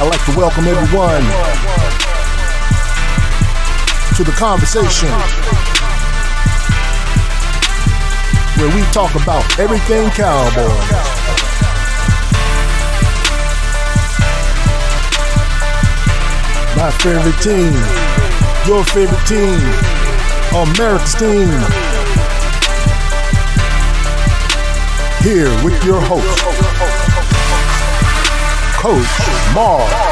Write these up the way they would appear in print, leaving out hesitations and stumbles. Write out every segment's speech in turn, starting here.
I'd like to welcome everyone to the conversation where we talk about everything Cowboys. My favorite team, your favorite team, America's team. Here with your host, Coach Marv.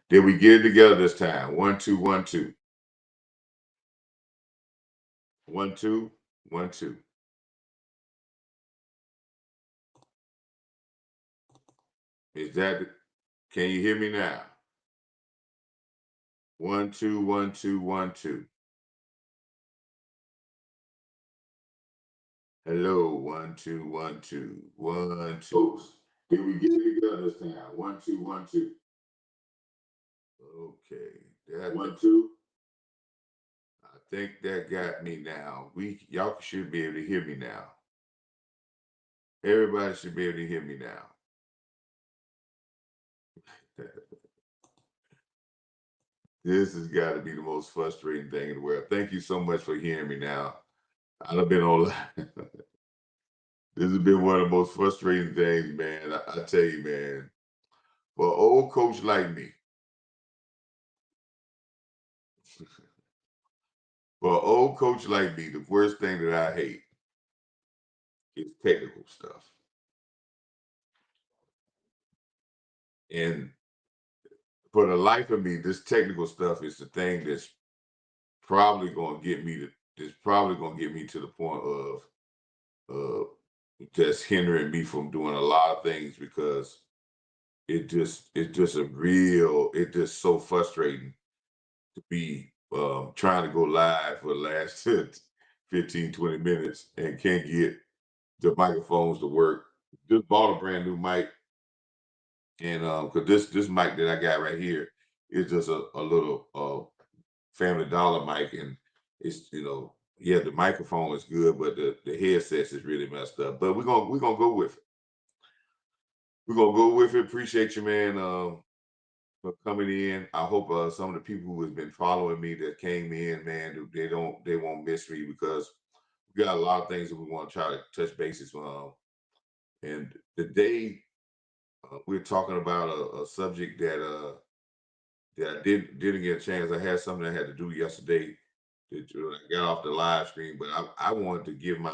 Did we get it together this time? 1 2 1 2. 1 2 1 2. Is that can you hear me now? 1 2 1 2 1 2. Hello, 1 2 1 2 1 2. Did we get it together this time? 1 2 1 2. Okay, that 1 2. I think that got me now. Y'all should be able to hear me now. Everybody should be able to hear me now. This has got to be the most frustrating thing in the world. Thank you so much for hearing me now. I've been on. This has been one of the most frustrating things, man. I tell you, man. For an old coach like me, for an old coach like me, the worst thing that I hate is technical stuff. And for the life of me, this technical stuff is the thing that's probably going to get me to. That's probably going to get me to the point of uh, just hindering me from doing a lot of things because it's just a real it's just so frustrating to be trying to go live for the last 15, 20 minutes and can't get the microphones to work. Just bought a brand new mic, and because this mic that I got right here is just a little Family Dollar mic, and it's yeah, the microphone is good, but the headsets is really messed up. But we're gonna go with it. We're gonna go with it. Appreciate you, man. For coming in. I hope some of the people who have been following me that came in, man, they won't miss me because we got a lot of things that we want to try to touch bases on. And today we're talking about a subject that I didn't get a chance. I had something I had to do yesterday that I got off the live stream, but I wanted to give my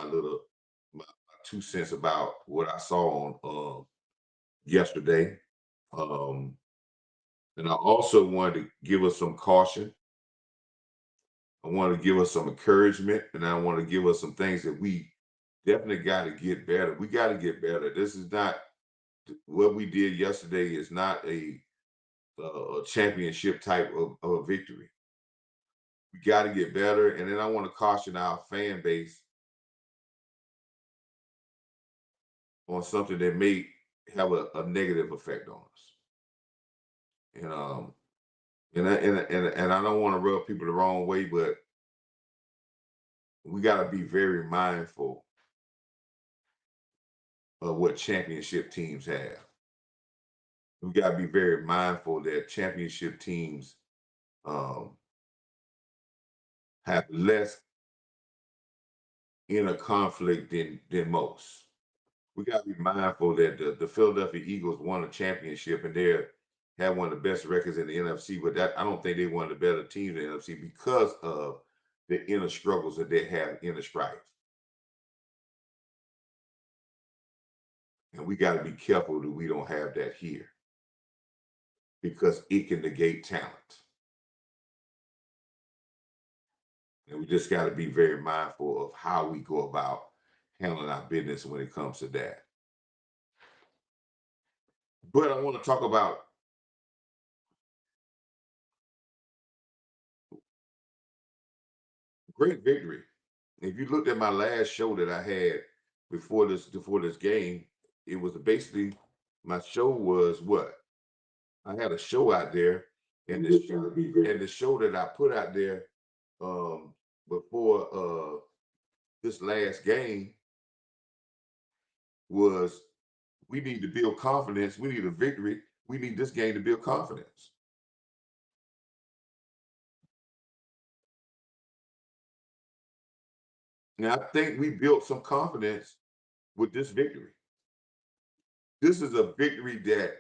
2 cents about what I saw on yesterday. Um, and I also wanted to give us some caution. I want to give us some encouragement, and I want to give us some things that we definitely got to get better. We got to get better. This is not what we did yesterday. Is not a championship type of victory. We got to get better, and then I want to caution our fan base on something that may have a negative effect on us. And and I don't want to rub people the wrong way, but we got to be very mindful of what championship teams have. We got to be very mindful that championship teams um, have less inner conflict than most. We got to be mindful that the Philadelphia Eagles won a championship and they have one of the best records in the NFC, but that I don't think they one of the better teams in the NFC because of the inner struggles that they have, inner strife. And we got to be careful that we don't have that here because it can negate talent. And we just got to be very mindful of how we go about handling our business when it comes to that. But I want to talk about great victory. If you looked at my last show that I had before this game, it was basically my show was what I had a show out there, and the show that I put out there um, before this last game was we need to build confidence. We need a victory. We need this game to build confidence. Now I think we built some confidence with this victory. This is a victory that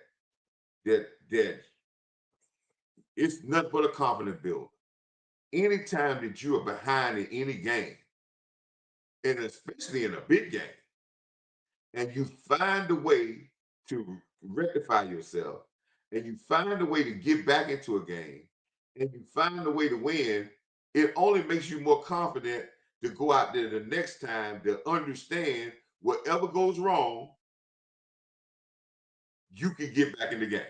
it's nothing but a confidence builder. Anytime that you are behind in any game, and especially in a big game, and you find a way to rectify yourself, and you find a way to get back into a game and you find a way to win, it only makes you more confident to go out there the next time to understand whatever goes wrong, you can get back in the game.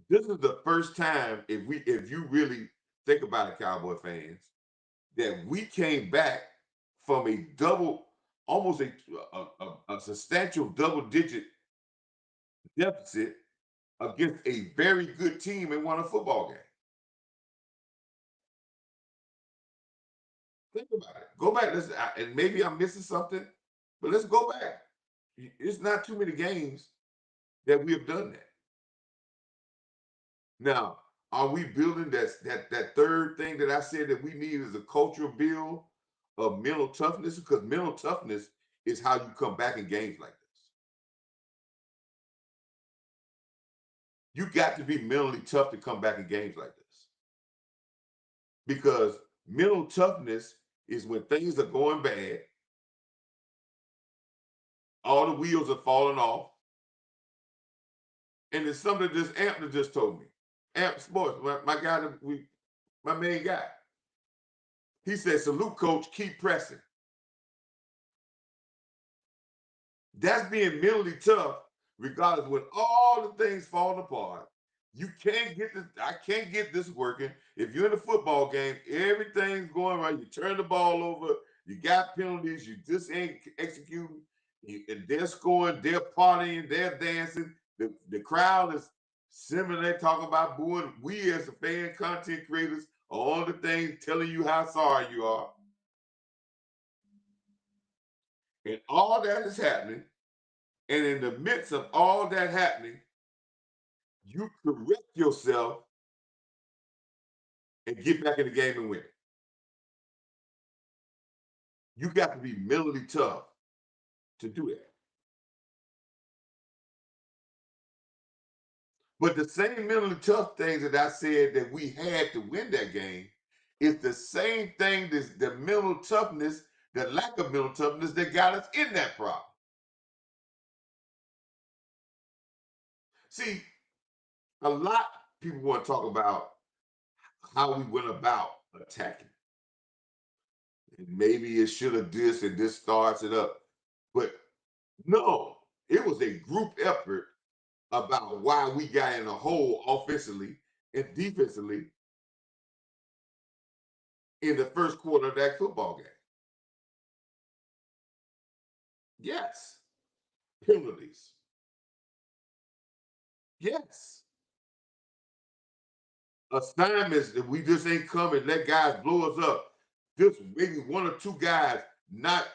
This is the first time, if you really think about it, Cowboy fans, that we came back from a double, almost a substantial double digit deficit against a very good team and won a football game. Think about it. Go back. And maybe I'm missing something, but let's go back. It's not too many games that we have done that. Now, are we building that third thing that I said that we need is a cultural build of mental toughness? Because mental toughness is how you come back in games like this. You got to be mentally tough to come back in games like this. Because mental toughness is when things are going bad, all the wheels are falling off, and it's something this Ampner just told me. Amp Sports, my guy, my main guy. He said, "Salute, coach. Keep pressing." That's being mentally tough, regardless when all the things falling apart. You can't get this. I can't get this working. If you're in a football game, everything's going right. You turn the ball over. You got penalties. You just ain't executing. And they're scoring. They're partying. They're dancing. The crowd is similar. They're talking about booing. We as the fan content creators are on the things telling you how sorry you are. And all that is happening. And in the midst of all that happening, you correct yourself and get back in the game and win. You got to be mentally tough to do that. But the same mentally tough things that I said that we had to win that game is the same thing that's the mental toughness, the lack of mental toughness that got us in that problem. See, a lot of people want to talk about how we went about attacking. And maybe it should have this and this starts it up. But no, it was a group effort about why we got in a hole offensively and defensively in the first quarter of that football game. Yes. Penalties. Yes. Assignments that we just ain't come and let guys blow us up. Just maybe one or two guys not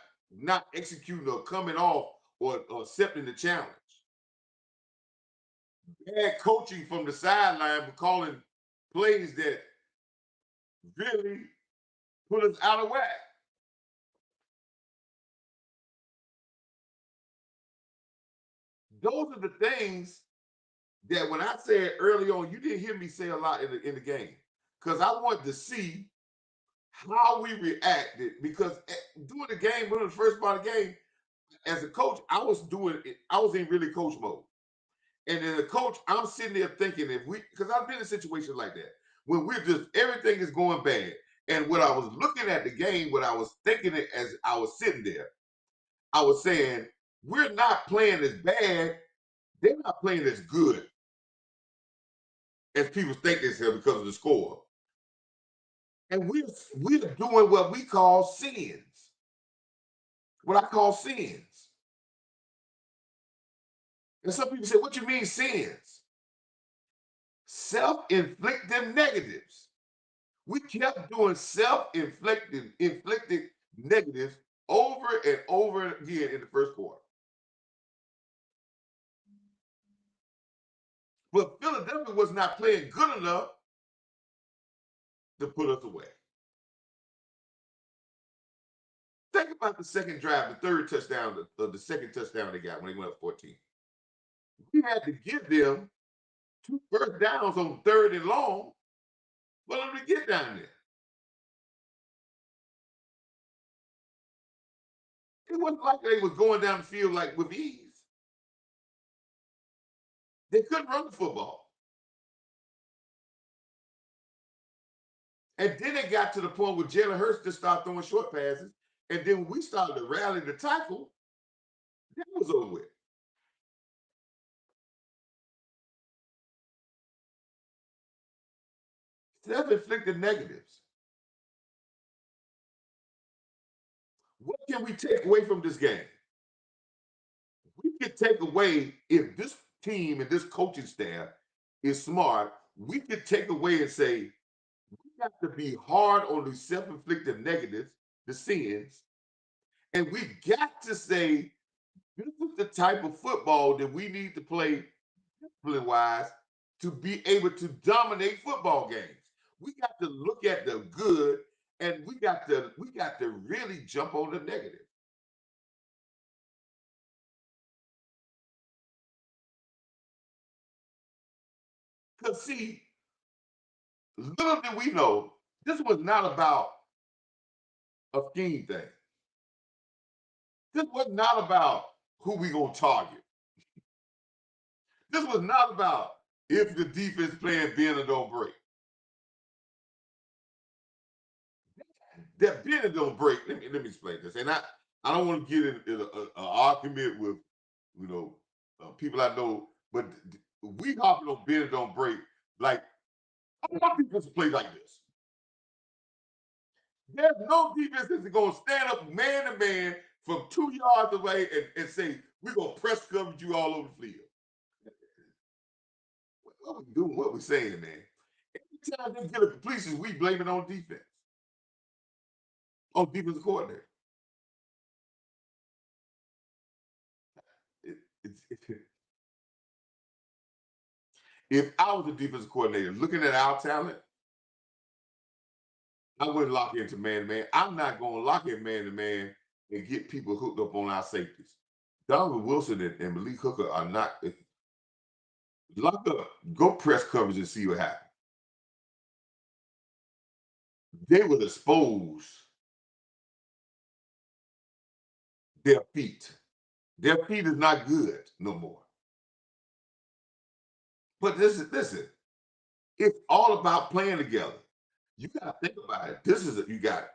executing or coming off or accepting the challenge. Bad coaching from the sideline for calling plays that really put us out of whack. Those are the things that when I said early on, you didn't hear me say a lot in the game because I wanted to see how we reacted. Because during the game, when it was the first part of the game, as a coach, I was doing it, I was in really coach mode. And as a coach, I'm sitting there thinking if we, because I've been in situations like that when we're just everything is going bad. And when I was looking at the game, what I was thinking it as I was sitting there, I was saying, we're not playing as bad, they're not playing as good as people think they say because of the score. And we're doing what we call sins. What I call sins. And some people say, what you mean sins? Self-inflicted negatives. We kept doing inflicted negatives over and over again in the first quarter. But Philadelphia was not playing good enough to put us away. Think about the second drive, the third touchdown, the second touchdown they got when they went up 14. We had to give them two first downs on third and long for them to get down there. It wasn't like they was going down the field like with ease. They couldn't run the football. And then they got to the point where Jalen Hurts just started throwing short passes. And then when we started to rally the tackle, that was over with. Self-inflicted negatives. What can we take away from this game? We could take away, if this team and this coaching staff is smart, we could take away and say, we have to be hard on the self-inflicted negatives, the sins, and we got to say, this is the type of football that we need to play discipline-wise to be able to dominate football games. We got to look at the good, and we got to really jump on the negative. Because see, little did we know, this was not about a scheme thing. This was not about who we gonna target. This was not about if the defense playing bend or don't break. That bend or don't break. Let me explain this. And I don't want to get in an argument with you know people I know, but we hopping on bend or don't break. Like I want defense to play like this. There's no defense that's going to stand up man to man from 2 yards away and say, we're going to press cover you all over the field. What we doing, what we saying, man. Every time they get a completion, we blame it on defense, on defensive coordinator. It, it, if I was a defensive coordinator looking at our talent, I wouldn't lock into man to man. I'm not going to lock in man to man and get people hooked up on our safeties. Donovan Wilson and Malik Hooker are not. Lock up, go press coverage and see what happens. They would expose their feet. Their feet is not good no more. But listen, it's all about playing together. You got to think about it. You got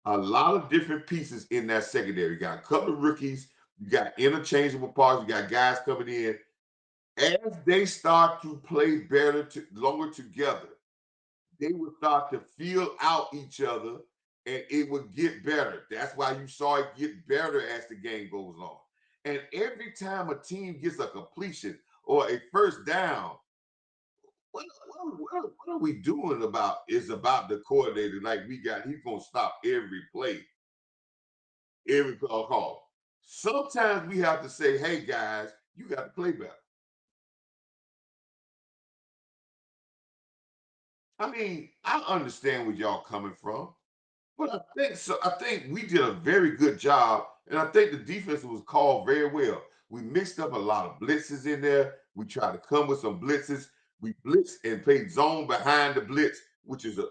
a lot of different pieces in that secondary. You got a couple of rookies. You got interchangeable parts. You got guys coming in. As they start to play better, longer together, they would start to feel out each other and it would get better. That's why you saw it get better as the game goes on. And every time a team gets a completion or a first down, what are we doing about is about the coordinator. Like he's gonna stop every play, every call. Sometimes we have to say, hey guys, you got to play better. I mean, I understand where y'all coming from. But I think so. I think we did a very good job, and I think the defense was called very well. We mixed up a lot of blitzes in there. We tried to come with some blitzes. We blitzed and played zone behind the blitz, which is the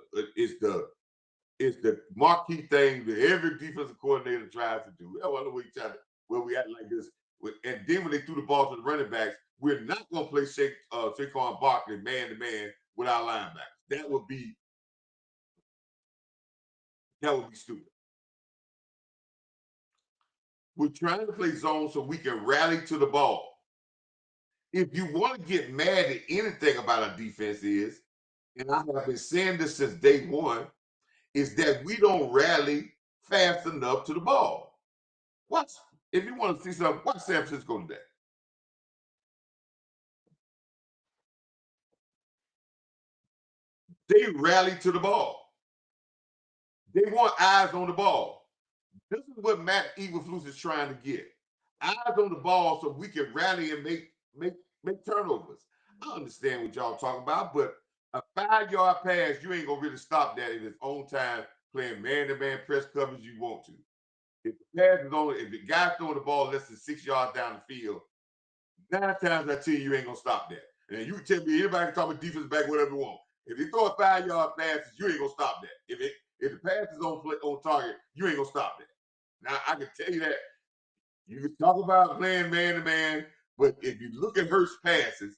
marquee thing that every defensive coordinator tries to do. I wonder what you try to where we act like this. And then when they threw the ball to the running backs, we're not going to play Saquon Barkley man to man with our linebackers. That would be stupid. We're trying to play zone so we can rally to the ball. If you want to get mad at anything about our defense and I have been saying this since day one, is that we don't rally fast enough to the ball. Watch, if you want to see something, watch San Francisco today. They rally to the ball. They want eyes on the ball. This is what Matt Eberflus is trying to get. Eyes on the ball so we can rally and make turnovers. I understand what y'all talking about, but a 5-yard pass, you ain't gonna really stop that in its own time playing man-to-man press coverage you want to. If the pass is only if the guy throwing the ball less than 6 yards down the field, 9 times I tell you, you ain't gonna stop that. And you can tell me anybody can talk about defense back whatever you want. If they throw a 5-yard pass, you ain't gonna stop that. If the pass is on target, you ain't gonna stop that. Now I can tell you that you can talk about playing man to man, but if you look at Hurts passes,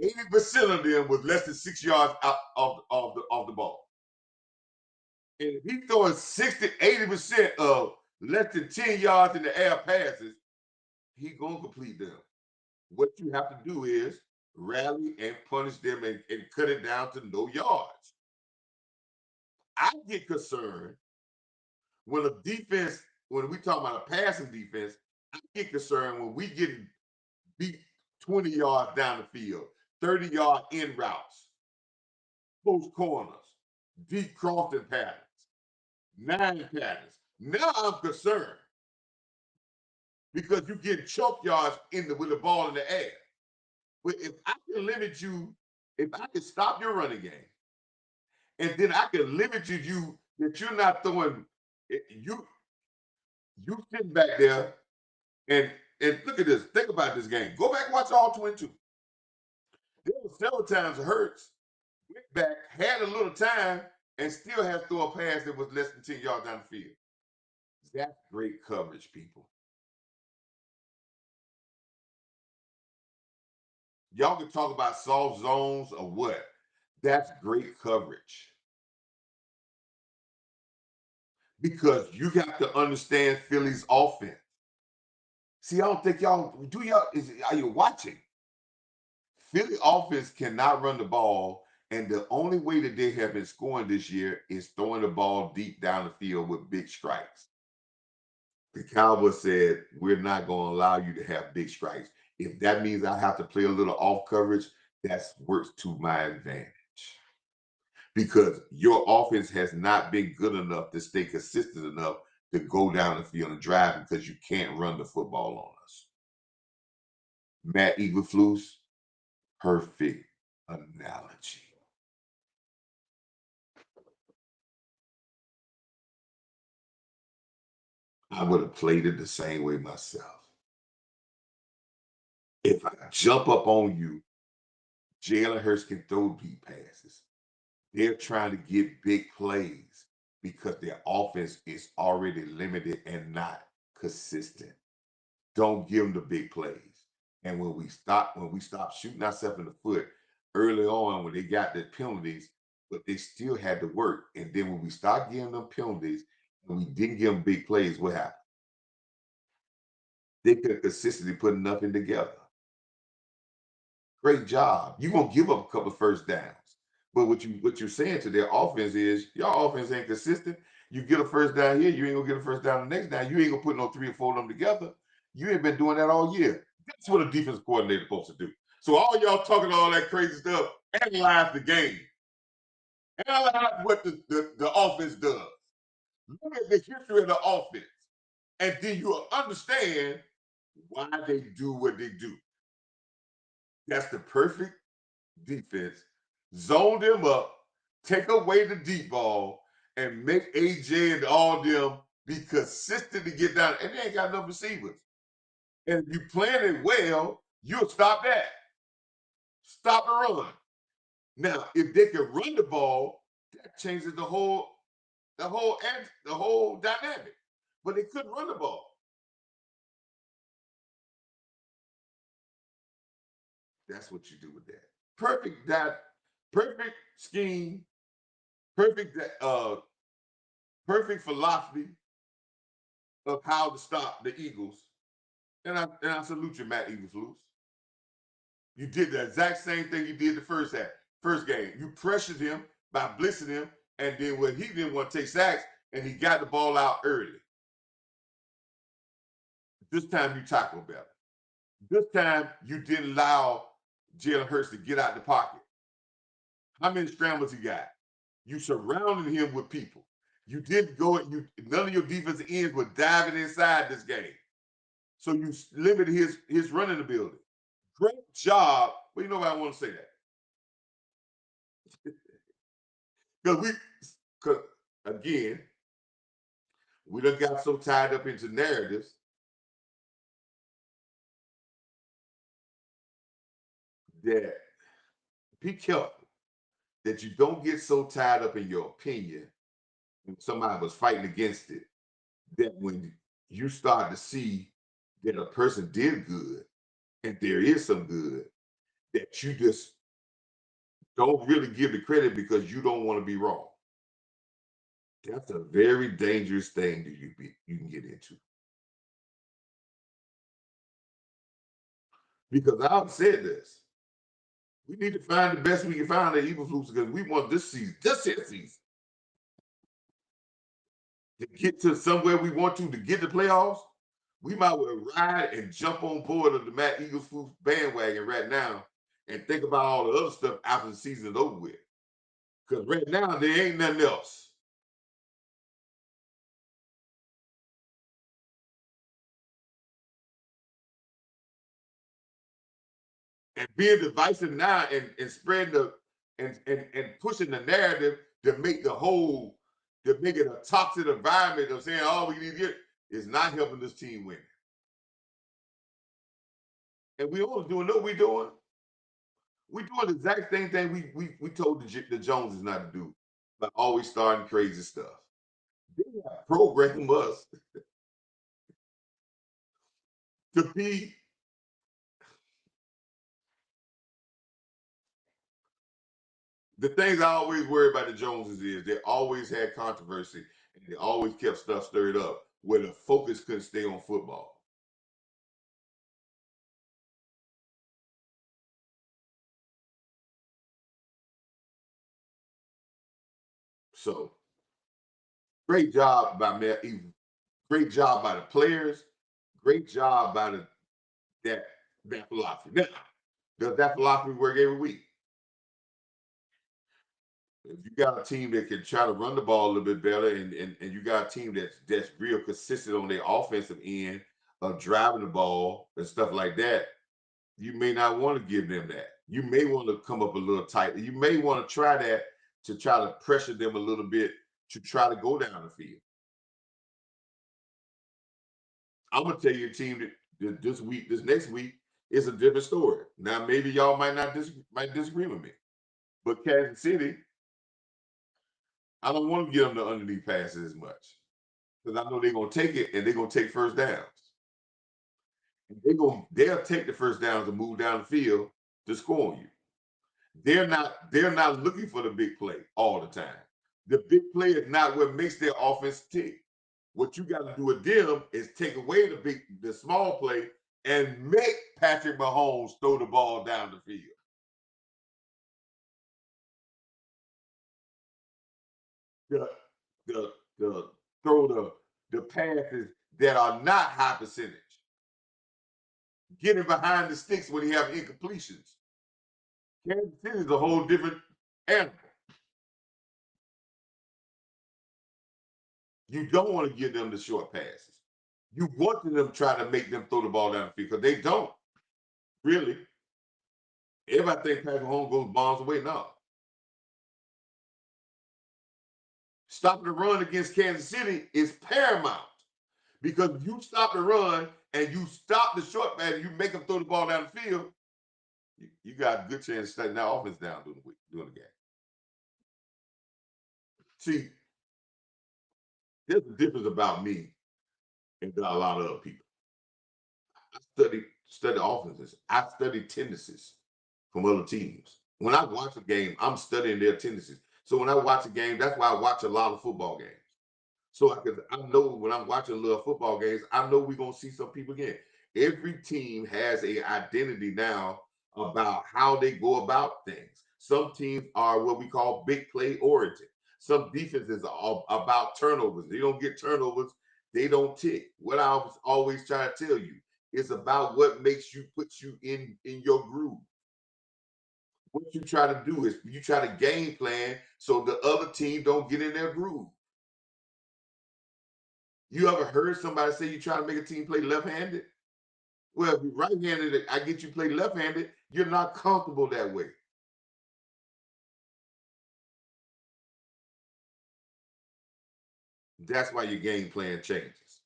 80% of them was less than 6 yards out of the ball. And if he's throwing 60, 80% of less than 10 yards in the air passes, he's going to complete them. What you have to do is rally and punish them and cut it down to no yards. I get concerned when a defense, when we talk about a passing defense, I get concerned when we get beat 20 yards down the field, 30-yard in routes, post corners, deep crossing patterns, 9 patterns. Now I'm concerned because you get choke yards with the ball in the air. But if I can limit you, if I can stop your running game, and then I can limit you that you're not throwing you sitting back there and look at this. Think about this game. Go back and watch all 22. There were several times Hurts went back, had a little time, and still had to throw a pass that was less than 10 yards down the field. That's great coverage, people. Y'all can talk about soft zones or what. That's great coverage. Because you got to understand Philly's offense. See, I don't think are you watching? Philly offense cannot run the ball, and the only way that they have been scoring this year is throwing the ball deep down the field with big strikes. The Cowboys said, we're not going to allow you to have big strikes. If that means I have to play a little off coverage, that works to my advantage. Because your offense has not been good enough to stay consistent enough to go down the field and drive because you can't run the football on us. Matt Eberflus, perfect analogy. I would have played it the same way myself. If I jump up on you, Jalen Hurts can throw deep passes. They're trying to get big plays because their offense is already limited and not consistent. Don't give them the big plays. And when we stop shooting ourselves in the foot early on when they got the penalties, but they still had to work. And then when we start giving them penalties and we didn't give them big plays, what happened? They could consistently put nothing together. Great job. You're gonna give up a couple of first downs. But what you're saying to their offense is your offense ain't consistent. You get a first down here, you ain't gonna get a first down the next down. You ain't gonna put no 3 or 4 of them together. You ain't been doing that all year. That's what a defense coordinator is supposed to do. So all y'all talking all that crazy stuff, analyze the game. Analyze what the offense does. Look at the history of the offense. And then you'll understand why they do what they do. That's the perfect defense. Zone them up, take away the deep ball, and make AJ and all them be consistent to get down. And they ain't got enough receivers. And if you plan it well, you'll stop that. Stop the run. Now, if they can run the ball, that changes the whole dynamic. But they couldn't run the ball. That's what you do with that. Perfect scheme, perfect perfect philosophy of how to stop the Eagles. And I salute you, Matt Eberflus. You did the exact same thing you did the first game. You pressured him by blitzing him, and then when he didn't want to take sacks, and he got the ball out early. This time you tackle better. This time you didn't allow Jalen Hurts to get out the pocket. How many scrambles he got? You surrounded him with people. You didn't go. None of your defensive ends were diving inside this game, so you limited his running ability. Great job. Well, you know why I want to say that because again, we done got so tied up into narratives that be careful that you don't get so tied up in your opinion when somebody was fighting against it that when you start to see that a person did good and there is some good, that you just don't really give the credit because you don't want to be wrong. That's a very dangerous thing that you can get into. Because I've said this. We need to find the best we can find at Eagles because we want this season, to get to somewhere we want to get the playoffs. We might well ride and jump on board of the Matt Eagles bandwagon right now and think about all the other stuff after the season is over with. Because right now there ain't nothing else. And being divisive now and spreading and pushing the narrative to make to make it a toxic environment of saying all we need to get is not helping this team win. And we all doing what we doing. We doing the exact same thing we told the Joneses not to do, by always starting crazy stuff. They have programmed us to be. The things I always worry about the Joneses is they always had controversy and they always kept stuff stirred up where the focus couldn't stay on football. So great job by Matt. Great job by the players. Great job by that that philosophy. Now, does that philosophy work every week? If you got a team that can try to run the ball a little bit better, and you got a team that's real consistent on their offensive end of driving the ball and stuff like that, you may not want to give them that. You may want to come up a little tighter. You may want to try that to try to pressure them a little bit to try to go down the field. I'm gonna tell you a team that this next week is a different story. Now maybe y'all might disagree with me, but Kansas City, I don't want to get them the underneath passes as much because I know they're gonna take it and they're gonna take first downs. They'll take the first downs and move down the field to score on you. They're not looking for the big play all the time. The big play is not what makes their offense tick. What you got to do with them is take away the small play and make Patrick Mahomes throw the ball down the field. The the throw the passes that are not high percentage. Getting behind the sticks when he have incompletions. Kansas City is a whole different animal. You don't want to give them the short passes. You want them to try to make them throw the ball down the field because they don't really. Everybody think Patrick Mahomes goes bombs away. No. Stopping the run against Kansas City is paramount because if you stop the run and you stop the short pass, you make them throw the ball down the field, you got a good chance of shutting that offense down during the game. See, there's a difference about me and a lot of other people. I study offenses. I study tendencies from other teams. When I watch a game, I'm studying their tendencies. So when I watch a game, that's why I watch a lot of football games. So I know when I'm watching little football games, I know we're gonna see some people again. Every team has a identity now about how they go about things. Some teams are what we call big play oriented. Some defenses are about turnovers. They don't get turnovers, they don't tick. What I was always trying to tell you, it's about what makes you put you in your groove. What you try to do is you try to game plan so the other team don't get in their groove. You ever heard somebody say you try to make a team play left-handed? Well, if you're right-handed, I get you play left-handed, you're not comfortable that way. That's why your game plan changes.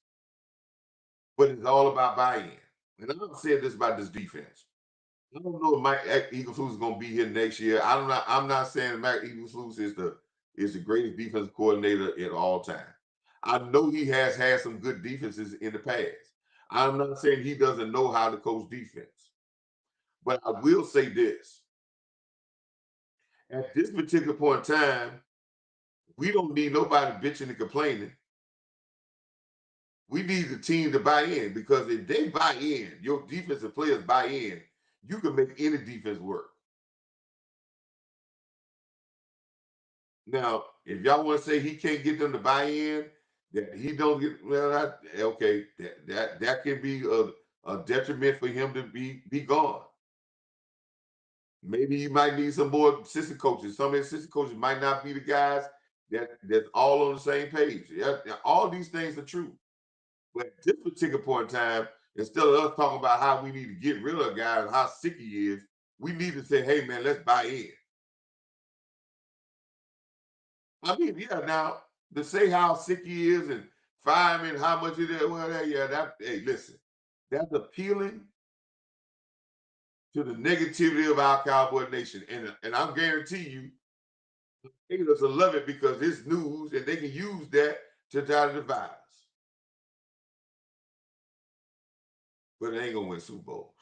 But it's all about buy-in. And I've said this about this defense. I don't know if Mike Eagles is going to be here next year. I'm not saying Mike Eagles is the greatest defensive coordinator in all time. I know he has had some good defenses in the past. I'm not saying he doesn't know how to coach defense. But I will say this: at this particular point in time, we don't need nobody bitching and complaining. We need the team to buy in because if they buy in, your defensive players buy in, you can make any defense work. Now, if y'all want to say he can't get them to buy in, that he don't get well, okay, that can be a detriment for him to be gone. Maybe you might need some more assistant coaches. Some assistant coaches might not be the guys that's all on the same page. Yeah, yeah, all these things are true. But at this particular point in time, instead of us talking about how we need to get rid of a guy and how sick he is, we need to say, hey man, let's buy in. I mean, yeah, now to say how sick he is and fire him and how much it is, well, yeah, that hey, listen, that's appealing to the negativity of our Cowboy Nation. And I guarantee you, haters will love it because it's news and they can use that to try to divide us. But it ain't gonna win Super Bowls.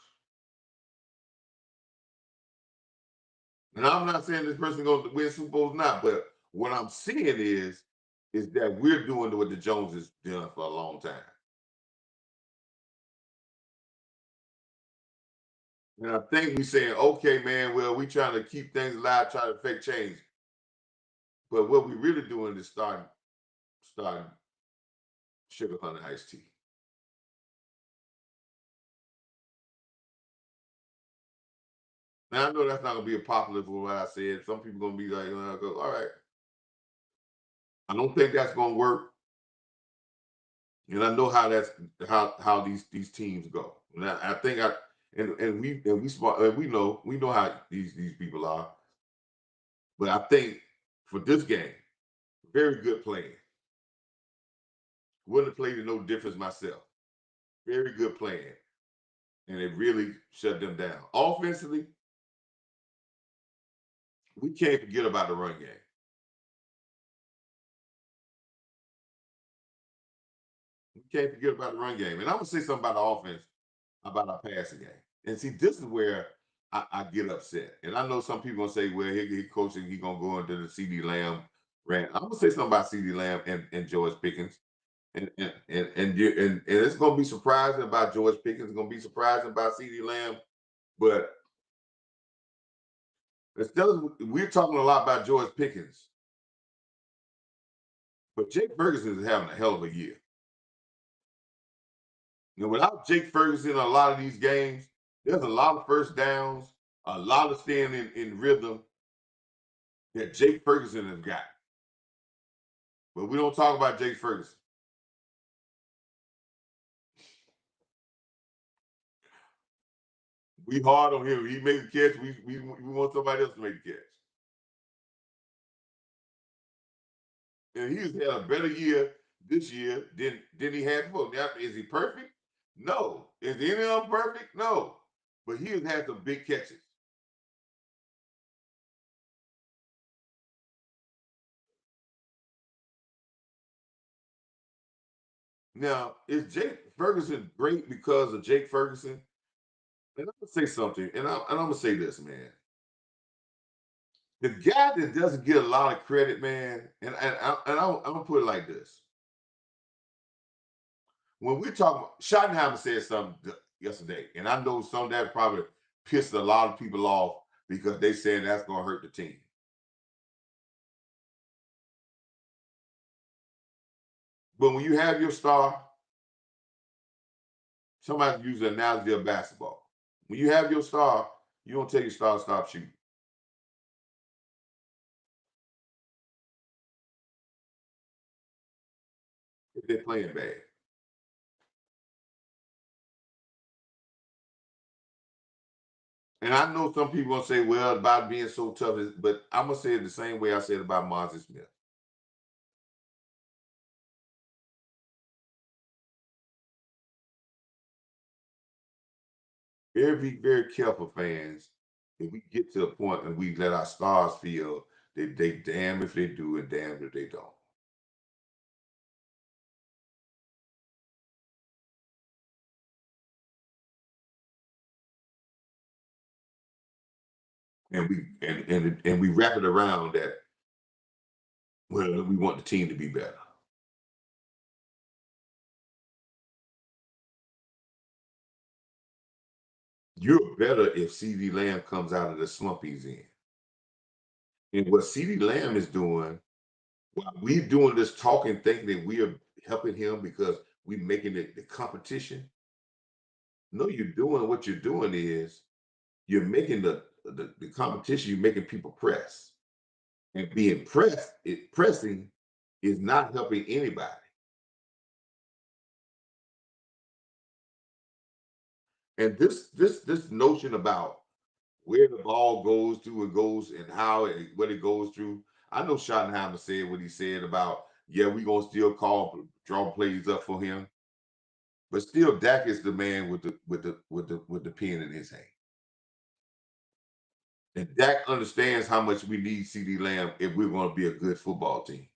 And I'm not saying this person gonna win Super Bowls now, but what I'm seeing is that we're doing what the Joneses done for a long time. And I think we saying, okay, man, well, we trying to keep things alive, trying to affect change. But what we really doing is starting sugar honey iced tea. Now I know that's not gonna be a popular for what I said. Some people gonna be like, go, all right. I don't think that's gonna work. And I know how that's how these teams go. And I think I and we smart and we know how these people are. But I think for this game, very good playing. Wouldn't have played it no difference myself. Very good playing. And it really shut them down. Offensively, we can't forget about the run game. We can't forget about the run game. And I'm gonna say something about the offense, about our passing game. And see, this is where I get upset. And I know some people gonna say, well, he coaching, he gonna go into the CD Lamb rant. I'm gonna say something about CD Lamb and George Pickens. And it's gonna be surprising about George Pickens, it's gonna be surprising about CD Lamb, but instead of we're talking a lot about George Pickens, but Jake Ferguson is having a hell of a year. You know, without Jake Ferguson in a lot of these games, there's a lot of first downs, a lot of staying in rhythm that Jake Ferguson has got. But we don't talk about Jake Ferguson. We hard on him. He makes a catch. We want somebody else to make the catch. And he's had a better year this year than he had before. Now, is he perfect? No. Is any of them perfect? No. But he has had some big catches. Now, is Jake Ferguson great because of Jake Ferguson? And I'm gonna say something, and I'm gonna say this, man. The guy that doesn't get a lot of credit, man, I'm gonna put it like this: when we talk, Schottenheimer said something yesterday, and I know some of that probably pissed a lot of people off because they saying that's gonna hurt the team. But when you have your star, somebody use the analogy of basketball. When you have your star, you don't tell your star to stop shooting if they're playing bad. And I know some people gonna say, well, about being so tough, but I'm gonna say it the same way I said about Marvin Smith. Very careful, fans. If we get to a point and we let our stars feel that they damn if they do and damn if they don't. and we wrap it around that, well, we want the team to be better. You're better if CD Lamb comes out of the slump he's in. And what CD Lamb is doing, while we're doing this talking, thinking that we are helping him because we're making it the competition. No, you're doing what you're doing is you're making the competition, you're making people press. And being pressing is not helping anybody. And this notion about where the ball goes through and goes and how what it goes through. I know Schottenheimer said what he said about, yeah, we're gonna still call draw plays up for him, but still Dak is the man with the pen in his hand. And Dak understands how much we need CD Lamb if we're gonna be a good football team.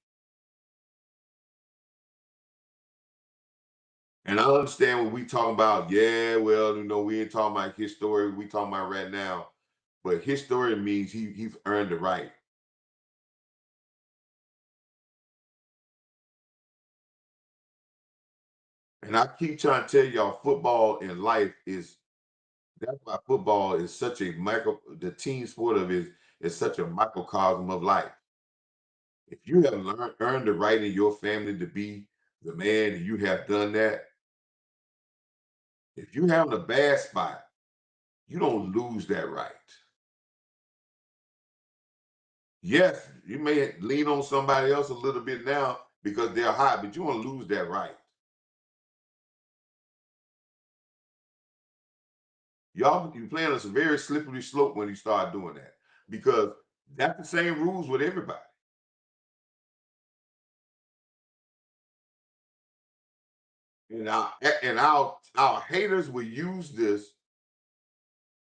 And I understand what we talking about. Yeah, well, we ain't talking about his story. We talking about right now. But his story means he's earned the right. And I keep trying to tell y'all, football in life is that's why football is such a the team sport of it is such a microcosm of life. If you have earned the right in your family to be the man and you have done that, if you're having a bad spot, you don't lose that right. Yes, you may lean on somebody else a little bit now because they're hot, but you won't lose that right. Y'all, you playing on a very slippery slope when you start doing that because that's the same rules with everybody. And our haters will use this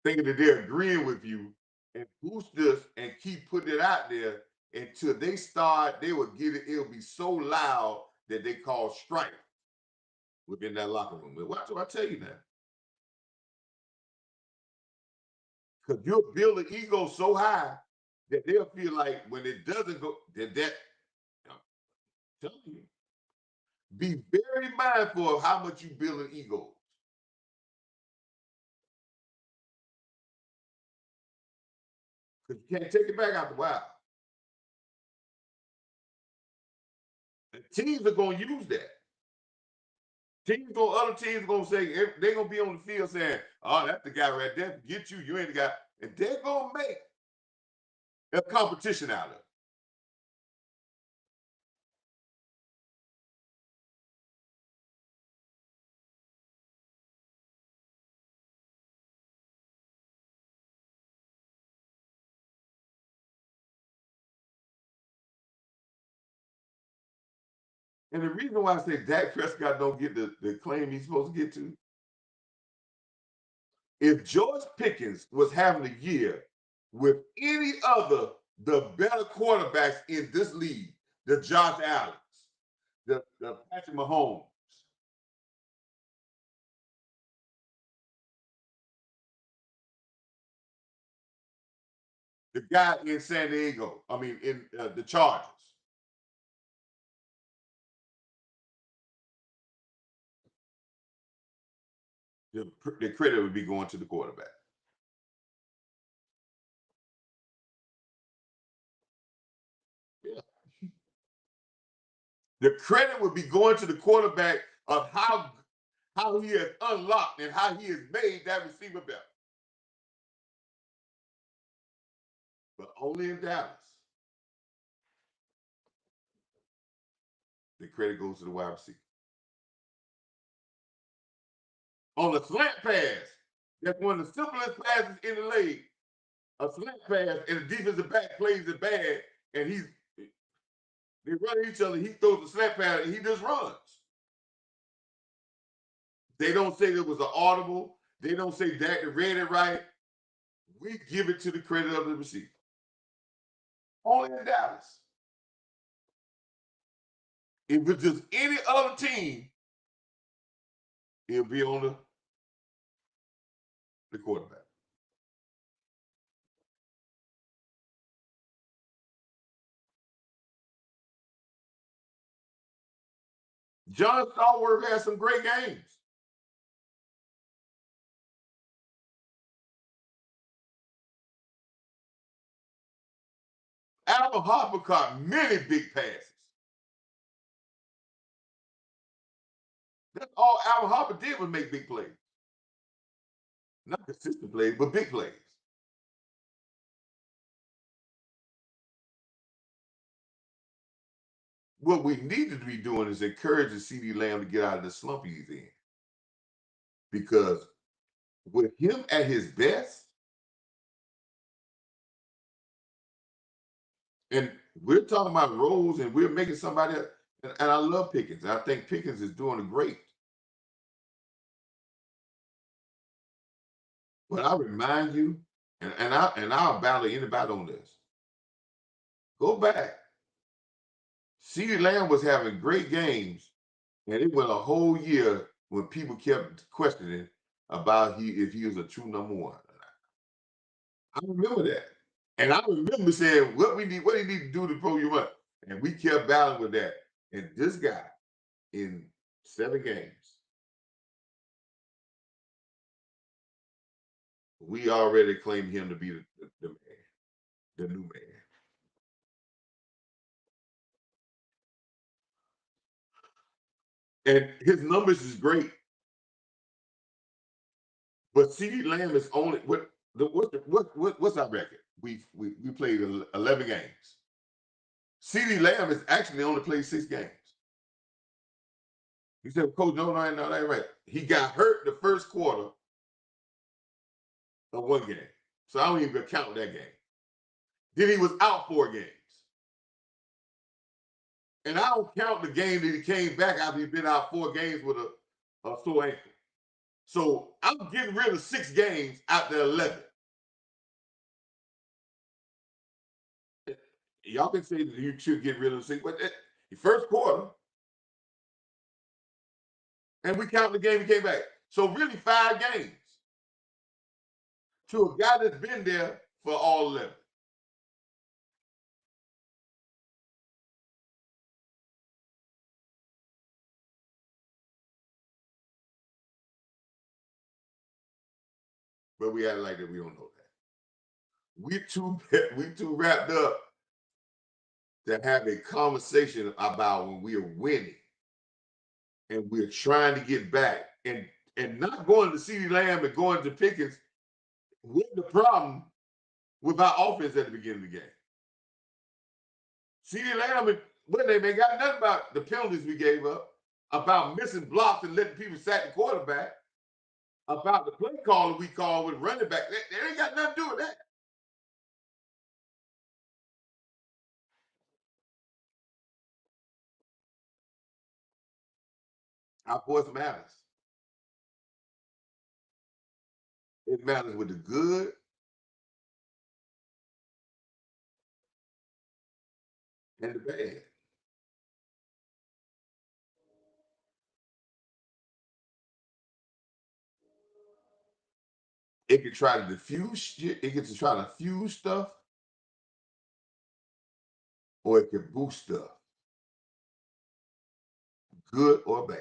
thinking that they're agreeing with you and boost this and keep putting it out there until they will get it, it'll be so loud that they cause strife within that locker room. But watch what I tell you now. Because you'll build an ego so high that they'll feel like when it doesn't go, that I'm telling you, be very mindful of how much you build an ego. Because you can't take it back out the wild. And teams are gonna use that. Other teams gonna say they're gonna be on the field saying, "Oh, that's the guy right there. Get you, you ain't the guy," and they're gonna make a competition out of it. And the reason why I say Dak Prescott don't get the claim he's supposed to get to, if George Pickens was having a year with any other the better quarterbacks in this league, the Josh Allens, the Patrick Mahomes, the guy in San Diego, I mean in the Chargers, the credit would be going to the quarterback. Yeah. The credit would be going to the quarterback of how he has unlocked and how he has made that receiver better. But only in Dallas, the credit goes to the wide receiver. On a slant pass, that's one of the simplest passes in the league. A slant pass and the defensive back plays it bad, and they run each other. He throws the slant pass and he just runs. They don't say it was an audible. They don't say Dak read it right. We give it to the credit of the receiver. Only in Dallas. If it's just any other team, it'll be on the quarterback. John Stallworth had some great games. Alvin Harper caught many big passes. That's all Alvin Harper did was make big plays. Not consistent plays, but big plays. What we needed to be doing is encouraging CD Lamb to get out of the slump he's in. Because with him at his best, and we're talking about roles and we're making somebody, and I love Pickens. I think Pickens is doing great. But I remind you, and I'll battle anybody on this. Go back. CeeDee Lamb was having great games, and it went a whole year when people kept questioning about if he was a true number one. I remember that. And I remember saying what do you need to do to prove you run? And we kept battling with that. And this guy in 7 games, we already claimed him to be the man, the new man. And his numbers is great. But CeeDee Lamb is only what's our record? We played 11 games. CeeDee Lamb has actually only played 6 games. He said, Coach, no, that ain't right. He got hurt the first quarter of 1 game. So I don't even count that game. Then he was out 4 games. And I don't count the game that he came back after he'd been out 4 games with a sore ankle. So I'm getting rid of 6 games out the 11. Y'all can say that you should get rid of 6, but the first quarter, and we count the game he came back. So really 5 games to a guy that's been there for all 11. But we act like that we don't know that. We too wrapped up to have a conversation about when we are winning and we're trying to get back and not going to CeeDee Lamb and going to Pickens with the problem with our offense at the beginning of the game. CeeDee Lamb, what they got nothing about the penalties we gave up, about missing blocks and letting people sack the quarterback, about the play calling we call with running back. They ain't got nothing to do with that. Our voice matters. It matters with the good and the bad. It can try to diffuse shit, it can try to fuse stuff, or it can boost stuff, good or bad.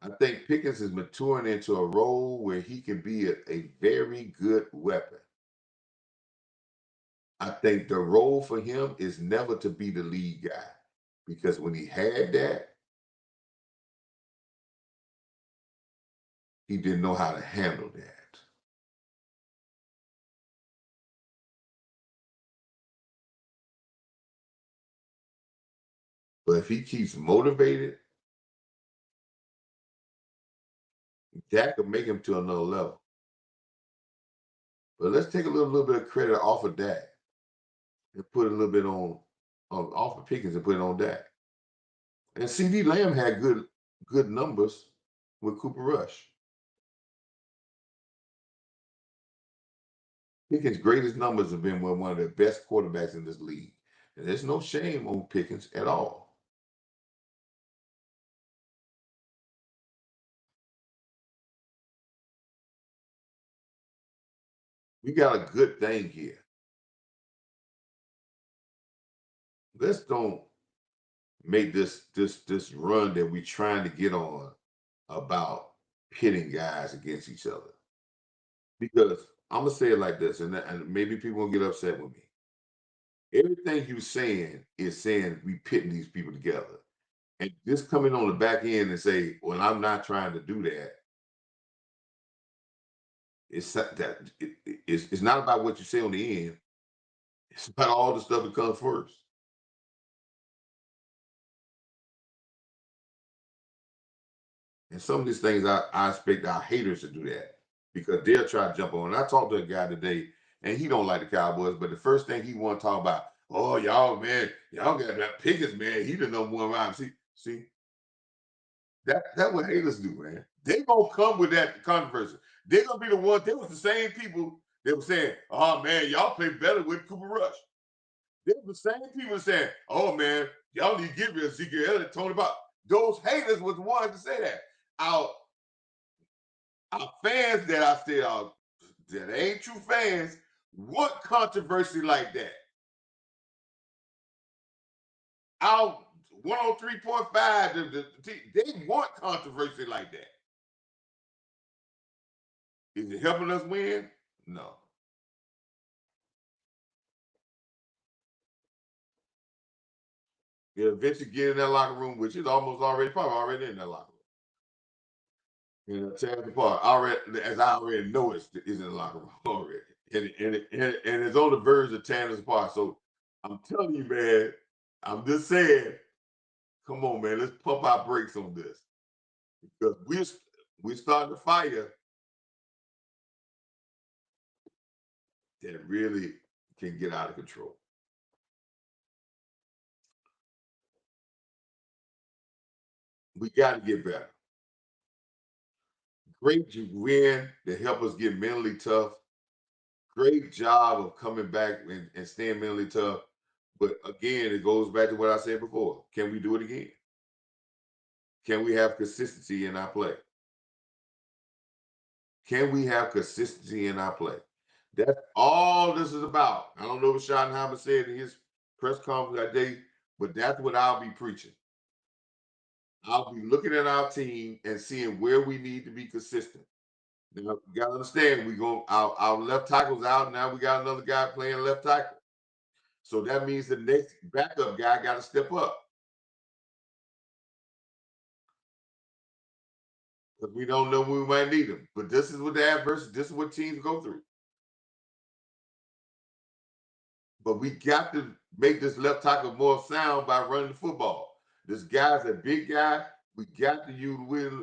I think Pickens is maturing into a role where he can be a very good weapon. I think the role for him is never to be the lead guy because when he had that, he didn't know how to handle that. But if he keeps motivated, that could make him to another level. But let's take a little bit of credit off of that and put a little bit on off of Pickens and put it on that. And CD Lamb had good numbers with Cooper Rush. Pickens' greatest numbers have been with one of the best quarterbacks in this league. And there's no shame on Pickens at all. We got a good thing here. Let's don't make this run that we're trying to get on about pitting guys against each other. Because I'm gonna say it like this, and maybe people will get upset with me. Everything you're saying is saying we pitting these people together. And just coming on the back end and say, well, I'm not trying to do that. It's not about what you say on the end. It's about all the stuff that comes first. And some of these things I expect our haters to do that because they'll try to jump on. And I talked to a guy today, and he don't like the Cowboys, but the first thing he want to talk about, oh y'all man, y'all got that Pickens man. He the number one round. See, that what haters do, man. They gonna come with that controversy. They're gonna be the ones. They was the same people that were saying, "Oh man, y'all play better with Cooper Rush." They were the same people saying, "Oh man, y'all need to get rid of Ezekiel Elliott, Tony Bob." Those haters was the ones to say that. Our our fans that I said are that ain't true fans want controversy like that. Our 103.5, they want controversy like that. Is it helping us win? No. You eventually get in that locker room, which is almost already probably already in that locker room. You know, tear us apart. Already, as I already know, it's in the locker room already, and it's on the verge of tearing us apart. So I'm telling you, man, I'm just saying, come on, man, let's pump our brakes on this because we're starting to fire that really can get out of control. We got to get better. Great win to help us get mentally tough. Great job of coming back and staying mentally tough. But again, it goes back to what I said before. Can we do it again? Can we have consistency in our play? Can we have consistency in our play? That's all this is about. I don't know what Schottenheimer said in his press conference that day, but that's what I'll be preaching. I'll be looking at our team and seeing where we need to be consistent. Now, you gotta understand, we go our left tackle's out. Now we got another guy playing left tackle. So that means the next backup guy got to step up because we don't know when we might need him. But this is what the adversity, this is what teams go through. But we got to make this left tackle more sound by running the football. This guy's a big guy. We got to use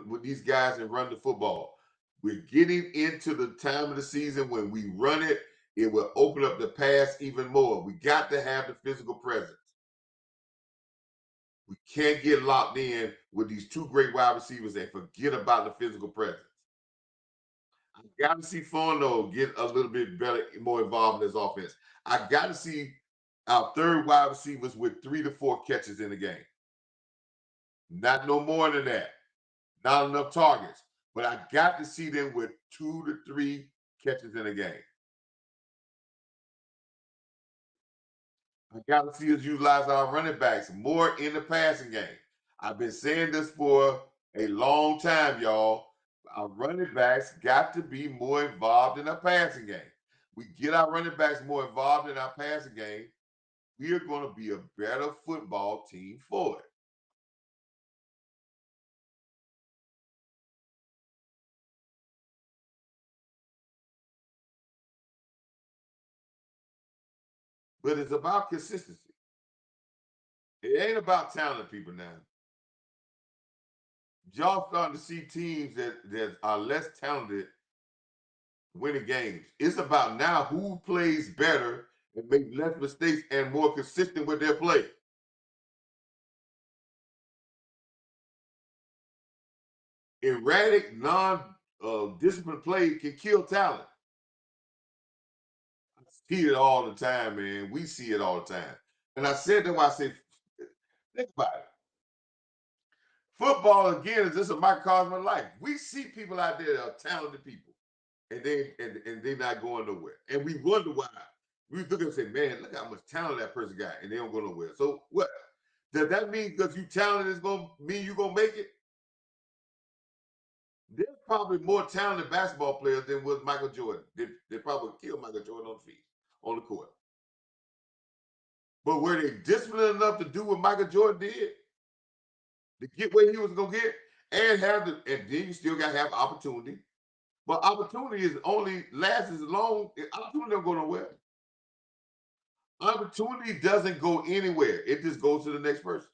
with these guys and run the football. We're getting into the time of the season when we run it, it will open up the pass even more. We got to have the physical presence. We can't get locked in with these two great wide receivers and forget about the physical presence. I got to see Fondo get a little bit better, more involved in this offense. I got to see our third wide receivers with 3 to 4 catches in the game. Not no more than that. Not enough targets. But I got to see them with 2 to 3 catches in a game. I got to see us utilize our running backs more in the passing game. I've been saying this for a long time, y'all. Our running backs got to be more involved in our passing game. We get our running backs more involved in our passing game, we are going to be a better football team for it. But it's about consistency. It ain't about talent, people now. Y'all starting to see teams that are less talented winning games. It's about now who plays better and make less mistakes and more consistent with their play. Erratic, non-disciplined play can kill talent. I see it all the time, man. We see it all the time. And I said that why I said, think about it. Football again is just a microcosm of life. We see people out there that are talented people. and they're not going nowhere. And we wonder why. We look and say, man, look how much talent that person got, and they don't go nowhere. So what? Does that mean because you talented is gonna mean you gonna make it? There's probably more talented basketball players than was Michael Jordan. They probably killed Michael Jordan on the feet, on the court. But were they disciplined enough to do what Michael Jordan did to get where he was gonna get, and and then you still gotta have opportunity. But opportunity is only lasts as long. Opportunity don't go nowhere. Opportunity doesn't go anywhere. It just goes to the next person.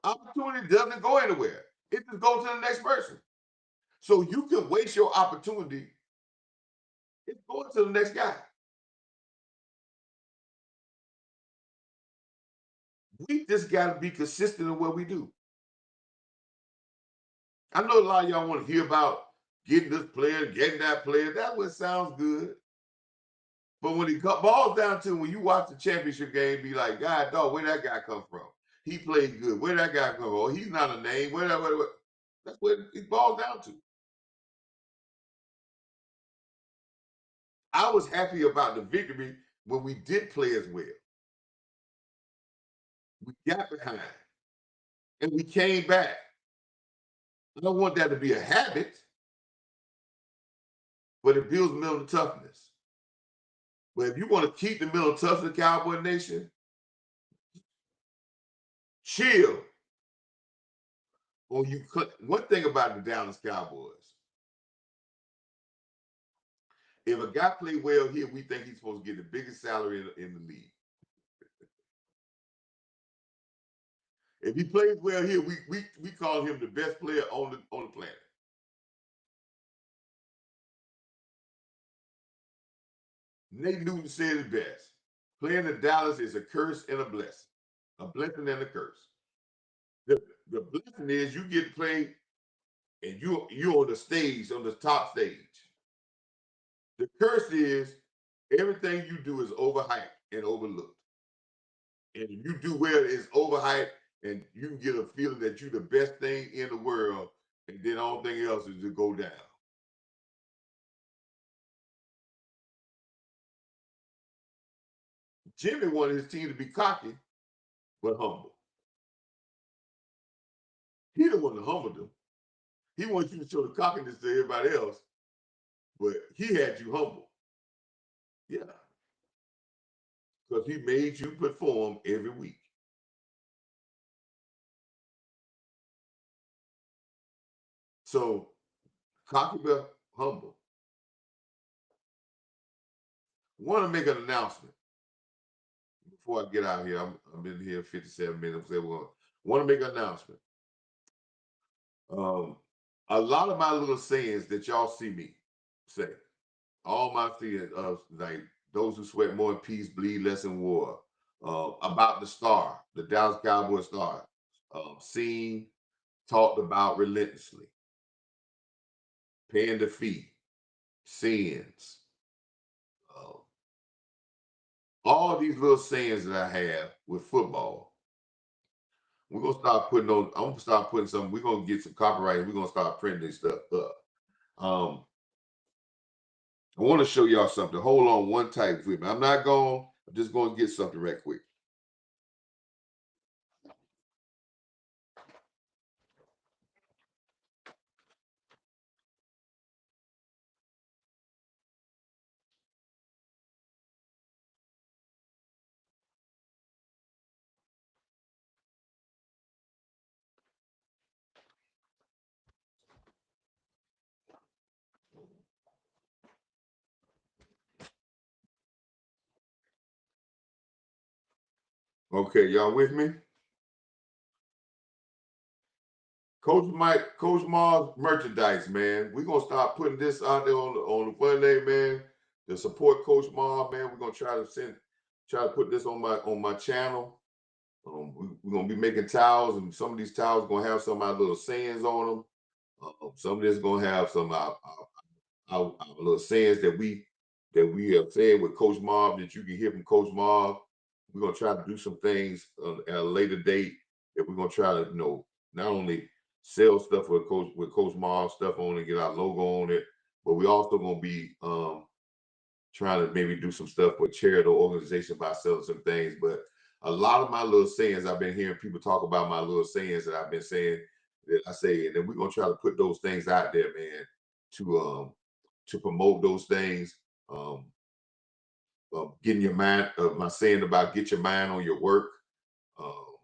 Opportunity doesn't go anywhere. It just goes to the next person. So you can waste your opportunity. It's going to the next guy. We just got to be consistent in what we do. I know a lot of y'all want to hear about getting this player, getting that player. That what sounds good. But when it balls down to when you watch the championship game, be like, God, dog, where that guy come from? He played good. Where that guy come from? Oh, he's not a name. Where? That's what it boils down to. I was happy about the victory when we did play as well. We got behind and we came back. I don't want that to be a habit, but it builds mental toughness. But if you want to keep the mental toughness of the Cowboy Nation, chill. One thing about the Dallas Cowboys, if a guy play well here, we think he's supposed to get the biggest salary in the league. If he plays well here, we call him the best player on the planet. Nate Newton said it best. Playing in Dallas is a curse and a blessing. A blessing and a curse. The, the blessing is you get to play and you on the stage, on the top stage. The curse is everything you do is overhyped and overlooked. And if you do well, it's overhyped, and you can get a feeling that you're the best thing in the world, and then all thing else is to go down. Jimmy wanted his team to be cocky, but humble. He didn't want to humble them. He wants you to show the cockiness to everybody else, but he had you humble. Yeah, because he made you perform every week. So cocky but humble. Want to make an announcement before I get out here. I'm in here 57 minutes. Want to make an announcement. A lot of my little sayings that y'all see me say, all my sayings of like those who sweat more in peace, bleed less in war, about the star, the Dallas Cowboy star, seen, talked about relentlessly, paying the fee, sins, uh, all these little sayings that I have with football. We're gonna start putting those. I'm gonna start putting some. We're gonna get some copyright. We're gonna start printing this stuff up. Um, I want to show y'all something. Hold on one tight with me. I'm not going. I'm just going to get something right quick. Okay, y'all with me? Coach Marv merchandise, man. We're gonna start putting this out there on the Monday, man. To support Coach Marv, man. We're gonna try to put this on my channel. We're gonna be making towels, and some of these towels gonna have some of my little sayings on them. Some of this gonna have some of our little sayings that we have said with Coach Marv that you can hear from Coach Marv. We're gonna try to do some things at a later date that we're gonna try to not only sell stuff with Coach Marv stuff on it, get our logo on it. But we also gonna be trying to maybe do some stuff with charitable organization by selling some things. But a lot of my little sayings, I've been hearing people talk about my little sayings that I've been saying that I say, and then we're gonna try to put those things out there, man, to promote those things. Um, Getting your mind, my saying about get your mind on your work. Um,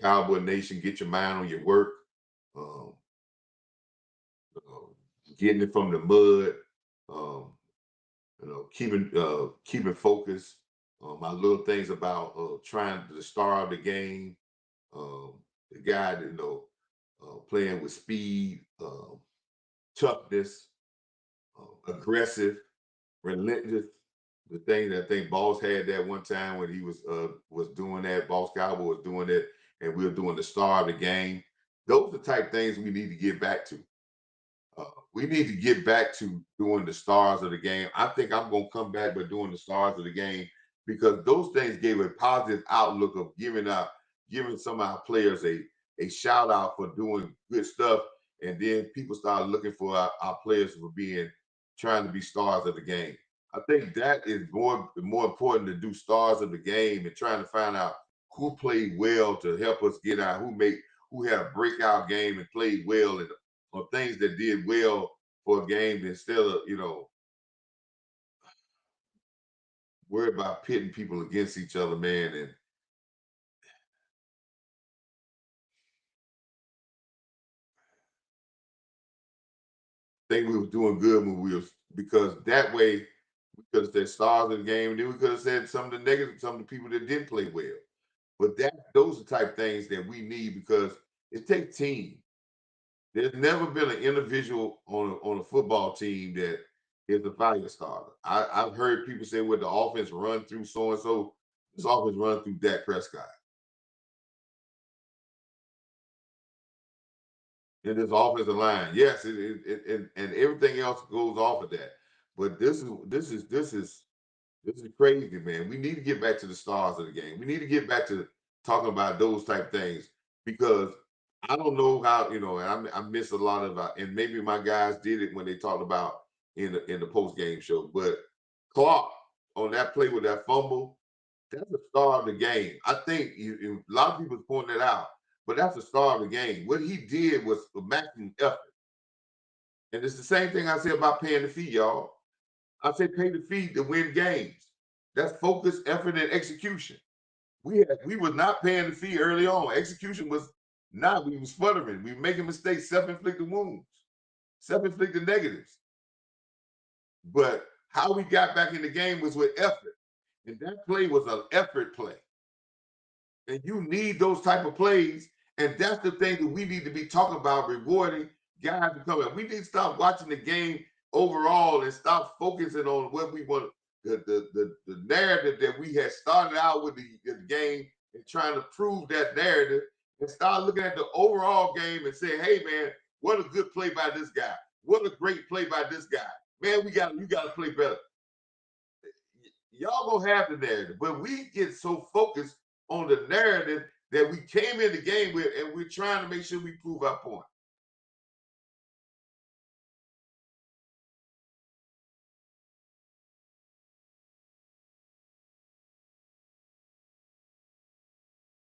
Cowboy Nation, get your mind on your work. Um, uh, Getting it from the mud. Um, keeping focus. My little things about trying to star of the game. Um, the guy that playing with speed, toughness, aggressive, relentless. The thing that I think Boss had that one time when he was doing that. Boss Cowboy was doing it, and we were doing the star of the game. Those are the type things we need to get back to. We need to get back to doing the stars of the game. I think I'm going to come back by doing the stars of the game because those things gave a positive outlook of giving some of our players a shout out for doing good stuff, and then people started looking for our players for being trying to be stars of the game. I think that is more important to do stars of the game and trying to find out who played well to help us get out, who had a breakout game and played well and or things that did well for a game instead of worry about pitting people against each other, man. And think we was doing good when we was because that way we could have said stars of the game, and then we could have said some of the negative, some of the people that didn't play well. But those are type things that we need because it takes team. There's never been an individual on a football team that is a fire starter. I've heard people say, "Well, the offense run through so and so." This offense run through Dak Prescott in this offensive line. Yes, and everything else goes off of that. But this is crazy, man. We need to get back to the stars of the game. We need to get back to talking about those type things because I don't know how and I miss a lot of and maybe my guys did it when they talked about in the post game show. But Clark on that play with that fumble, that's the star of the game. I think a lot of people pointing that out, but that's the star of the game. What he did was a maximum effort, and it's the same thing I say about paying the fee, y'all. I say pay the fee to win games. That's focus, effort, and execution. We were not paying the fee early on. Execution was not. We were sputtering. We were making mistakes, self-inflicted wounds, self-inflicted negatives. But how we got back in the game was with effort, and that play was an effort play. And you need those type of plays. And that's the thing that we need to be talking about, rewarding guys to come in. We need to stop watching the game overall and stop focusing on what we want, the narrative that we had started out with the game and trying to prove that narrative and start looking at the overall game and say, hey man, what a good play by this guy. What a great play by this guy. Man, you gotta play better. Y'all gonna have the narrative, but we get so focused on the narrative that we came in the game with, and we're trying to make sure we prove our point.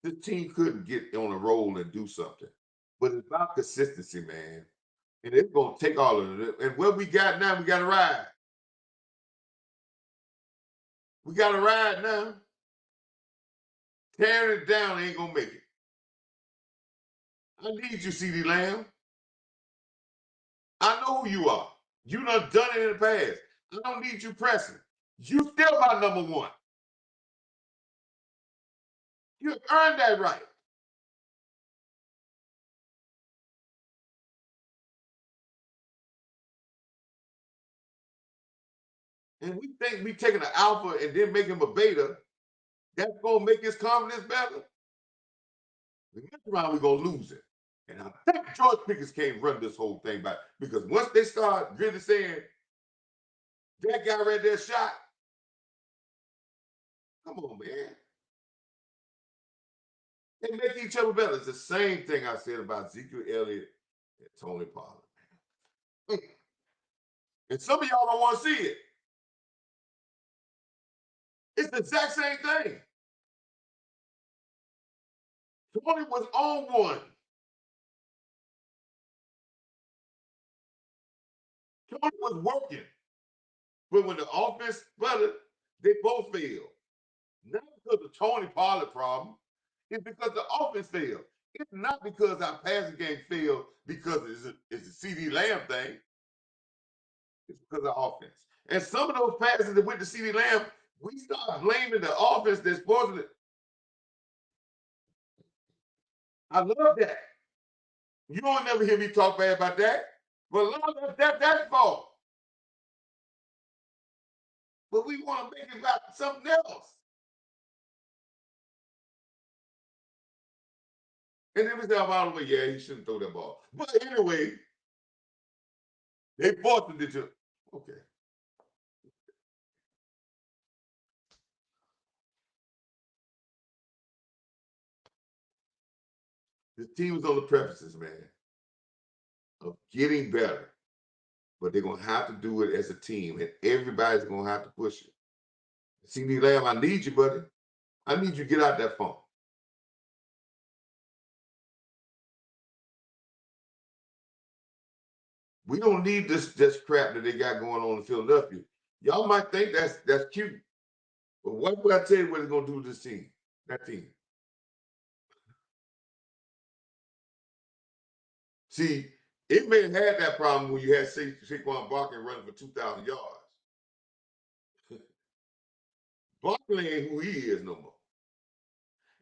This team couldn't get on a roll and do something, but it's about consistency, man. And it's gonna take all of it. And what we got now, we got to ride. We got to ride now. Tearing it down ain't gonna make it. I need you, CD Lamb. I know who you are. You done it in the past. I don't need you pressing. You still my number one. You earned that right. And we think we taking an alpha and then make him a beta, that's gonna make his confidence better. The next round we're gonna lose it. And I think George Pickens can't run this whole thing back because once they start really saying that guy right there shot, come on, man. They make each other better. It's the same thing I said about Ezekiel Elliott Tony Pollard. And some of y'all don't want to see it. It's the exact same thing. Tony was on one. Tony was working. But when the offense sputtered, they both failed. Not because of Tony Pollard problem. It's because the offense failed. It's not because our passing game failed because it's a CD Lamb thing. It's because of offense. And some of those passes that went to CD Lamb, we start blaming the offense that's supposed to. I love that. You don't never hear me talk bad about that. But a lot of that's fault. But we want to make it about something else. And then we say, by the way, yeah, he shouldn't throw that ball. But anyway, they forced him to. Okay. The team is on the precipice, man, of getting better. But they're going to have to do it as a team, and everybody's going to have to push it. CD Lamb, I need you, buddy. I need you to get out that funk. We don't need this crap that they got going on in Philadelphia. Y'all might think that's cute. But what would I tell you what it's going to do to this team? That team. See, it may have had that problem when you had Saquon Barkley running for 2,000 yards. Barkley ain't who he is no more.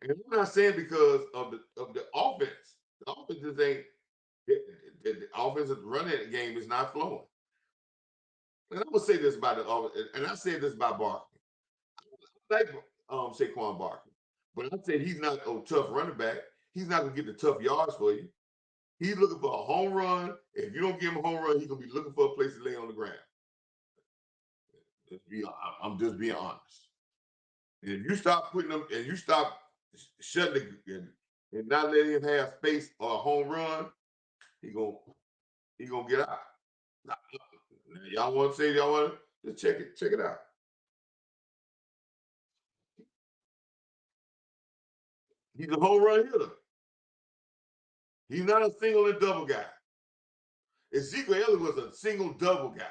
And I'm not saying because of the offense. The offense just ain't the offensive running game is not flowing. And I'm gonna say this about the offense, and I said this about Barkley. I like Saquon Barkley, but I said he's not a tough running back. He's not gonna get the tough yards for you. He's looking for a home run. If you don't give him a home run, he's gonna be looking for a place to lay on the ground. I'm just being honest. And if you stop putting them and you stop shutting and not letting him have space or a home run, he gonna get out. Now, y'all want to say y'all want to just check it out. He's a home run hitter. He's not a single and double guy. Ezekiel Elliott was a single double guy.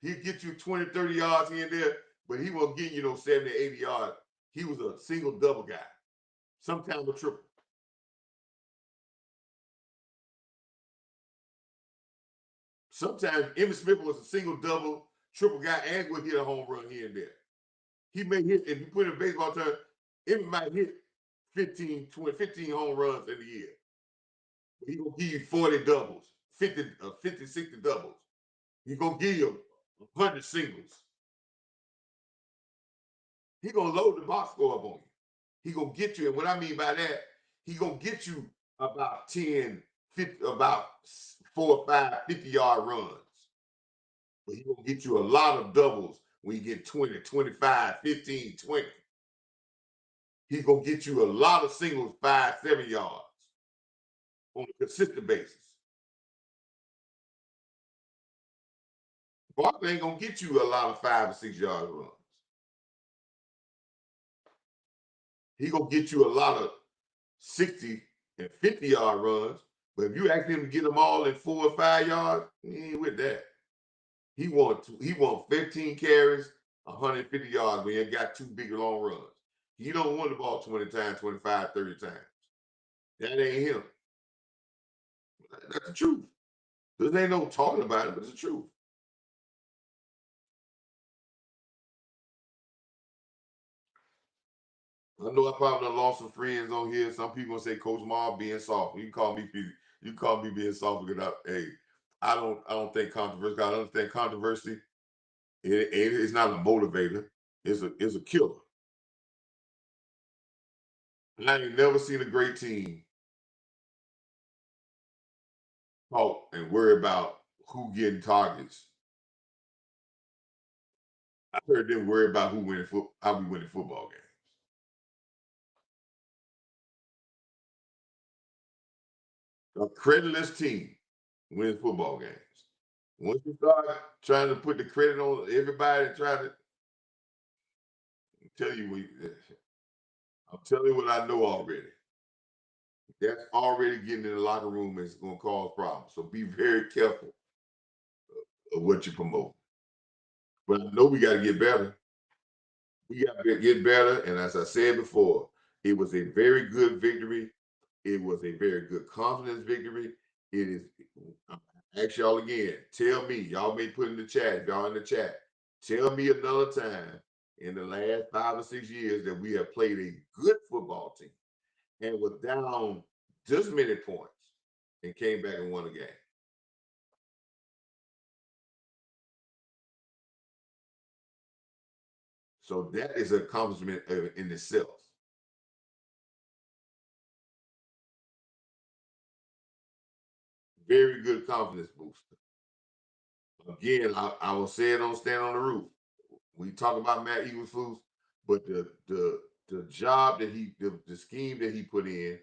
He'd get you 20, 30 yards here and there, but he won't get you 70, 80 yards. He was a single double guy, sometimes a triple. Sometimes Emmitt Smith was a single double, triple guy and would hit a home run here and there. He may hit, if you put in baseball terms, Emmitt might hit 15, 20, 15 home runs in a year. He gonna give you 40 doubles, 50, 60 doubles. He gonna give you 100 singles. He gonna load the box score up on you. He gonna get you, and what I mean by that, he gonna get you about 10, 50, about 4 or 5 50-yard runs. But he gonna get you a lot of doubles when you get 20, 25, 15, 20. He's gonna get you a lot of singles, 5, 7 yards on a consistent basis. Barkley ain't gonna get you a lot of 5 or 6 yard runs. He gonna get you a lot of 60 and 50-yard runs. But if you ask him to get them all in 4 or 5 yards, he ain't with that. He want 15 carries, 150 yards when you got 2 big long runs. He don't want the ball 20 times, 25, 30 times. That ain't him. That's the truth. There ain't no talking about it, but it's the truth. I know I probably done lost some friends on here. Some people gonna say Coach Marv being soft. You call me being soft because I don't think controversy. I understand controversy. It's not a motivator. It's a killer. I ain't never seen a great team talk and worry about who getting targets. I heard them worry about how we winning football games. A creditless team wins football games. Once you start trying to put the credit on everybody and try to tell you, I'm telling you what I know already. That's already getting in the locker room is going to cause problems. So be very careful of what you promote. But I know we got to get better. We got to get better. And as I said before, it was a very good victory. It was a very good confidence victory. It is. I ask y'all again. Tell me, y'all may put in the chat. If y'all in the chat, tell me another time in the last 5 or 6 years that we have played a good football team and was down this many points and came back and won a game. So that is an accomplishment in itself. Very good confidence booster. Again, I will say it on Stand on the Roof. We talk about Matt Eagles, but the job that the scheme that he put in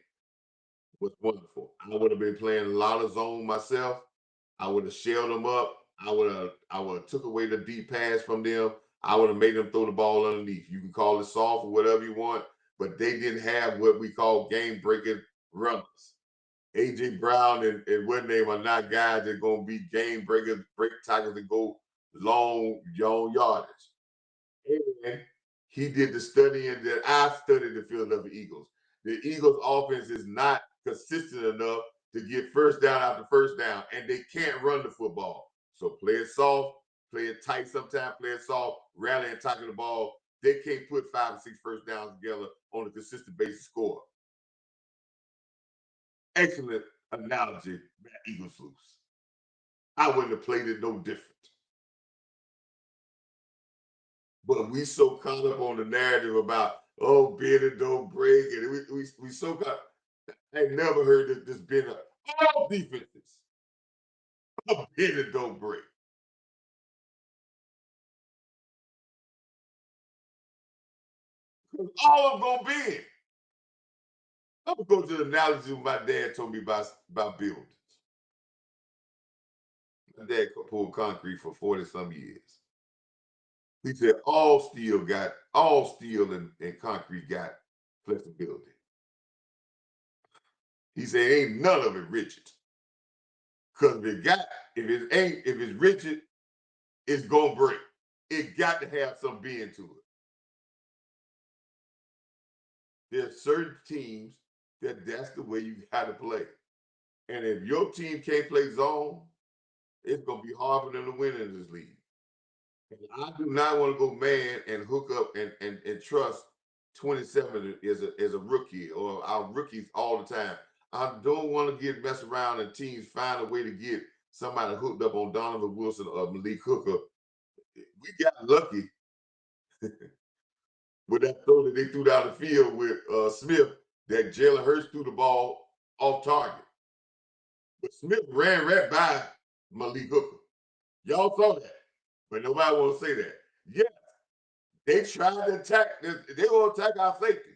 was wonderful. I would have been playing a lot of zone myself. I would have shelled them up. I would have took away the deep pass from them. I would have made them throw the ball underneath. You can call it soft or whatever you want, but they didn't have what we call game breaking runners. AJ Brown and what name are not guys that are gonna be game breakers, break tackles that go long yardage. And he did the studying that I studied the Philadelphia Eagles. The Eagles offense is not consistent enough to get first down after first down, and they can't run the football. So play it soft, play it tight sometimes, play it soft, rally and tackle the ball. They can't put 5 or 6 first downs together on a consistent basis score. Excellent analogy, Matt Eagles loose. I wouldn't have played it no different. But we so caught up on the narrative about bend and don't break, and we so caught. I ain't never heard this been all defenses. Bend and don't break. All of them gonna bend. I'm gonna go to the analogy my dad told me about buildings. My dad pulled concrete for 40 some years. He said all steel and concrete got flexibility. He said ain't none of it rigid. Cause if it's rigid, it's gonna break. It got to have some bend to it. There's certain teams that's the way you got to play. And if your team can't play zone, it's gonna be hard for them to win in this league. And I do not want to go man and hook up and trust 27 as a rookie or our rookies all the time. I don't want to get messed around and teams find a way to get somebody hooked up on Donovan Wilson or Malik Hooker. We got lucky with that throw that they threw down the field with Smith, that Jalen Hurts threw the ball off target. But Smith ran right by Malik Hooker. Y'all saw that, but nobody want to say that. Yeah, they tried to attack. They want to attack our safety.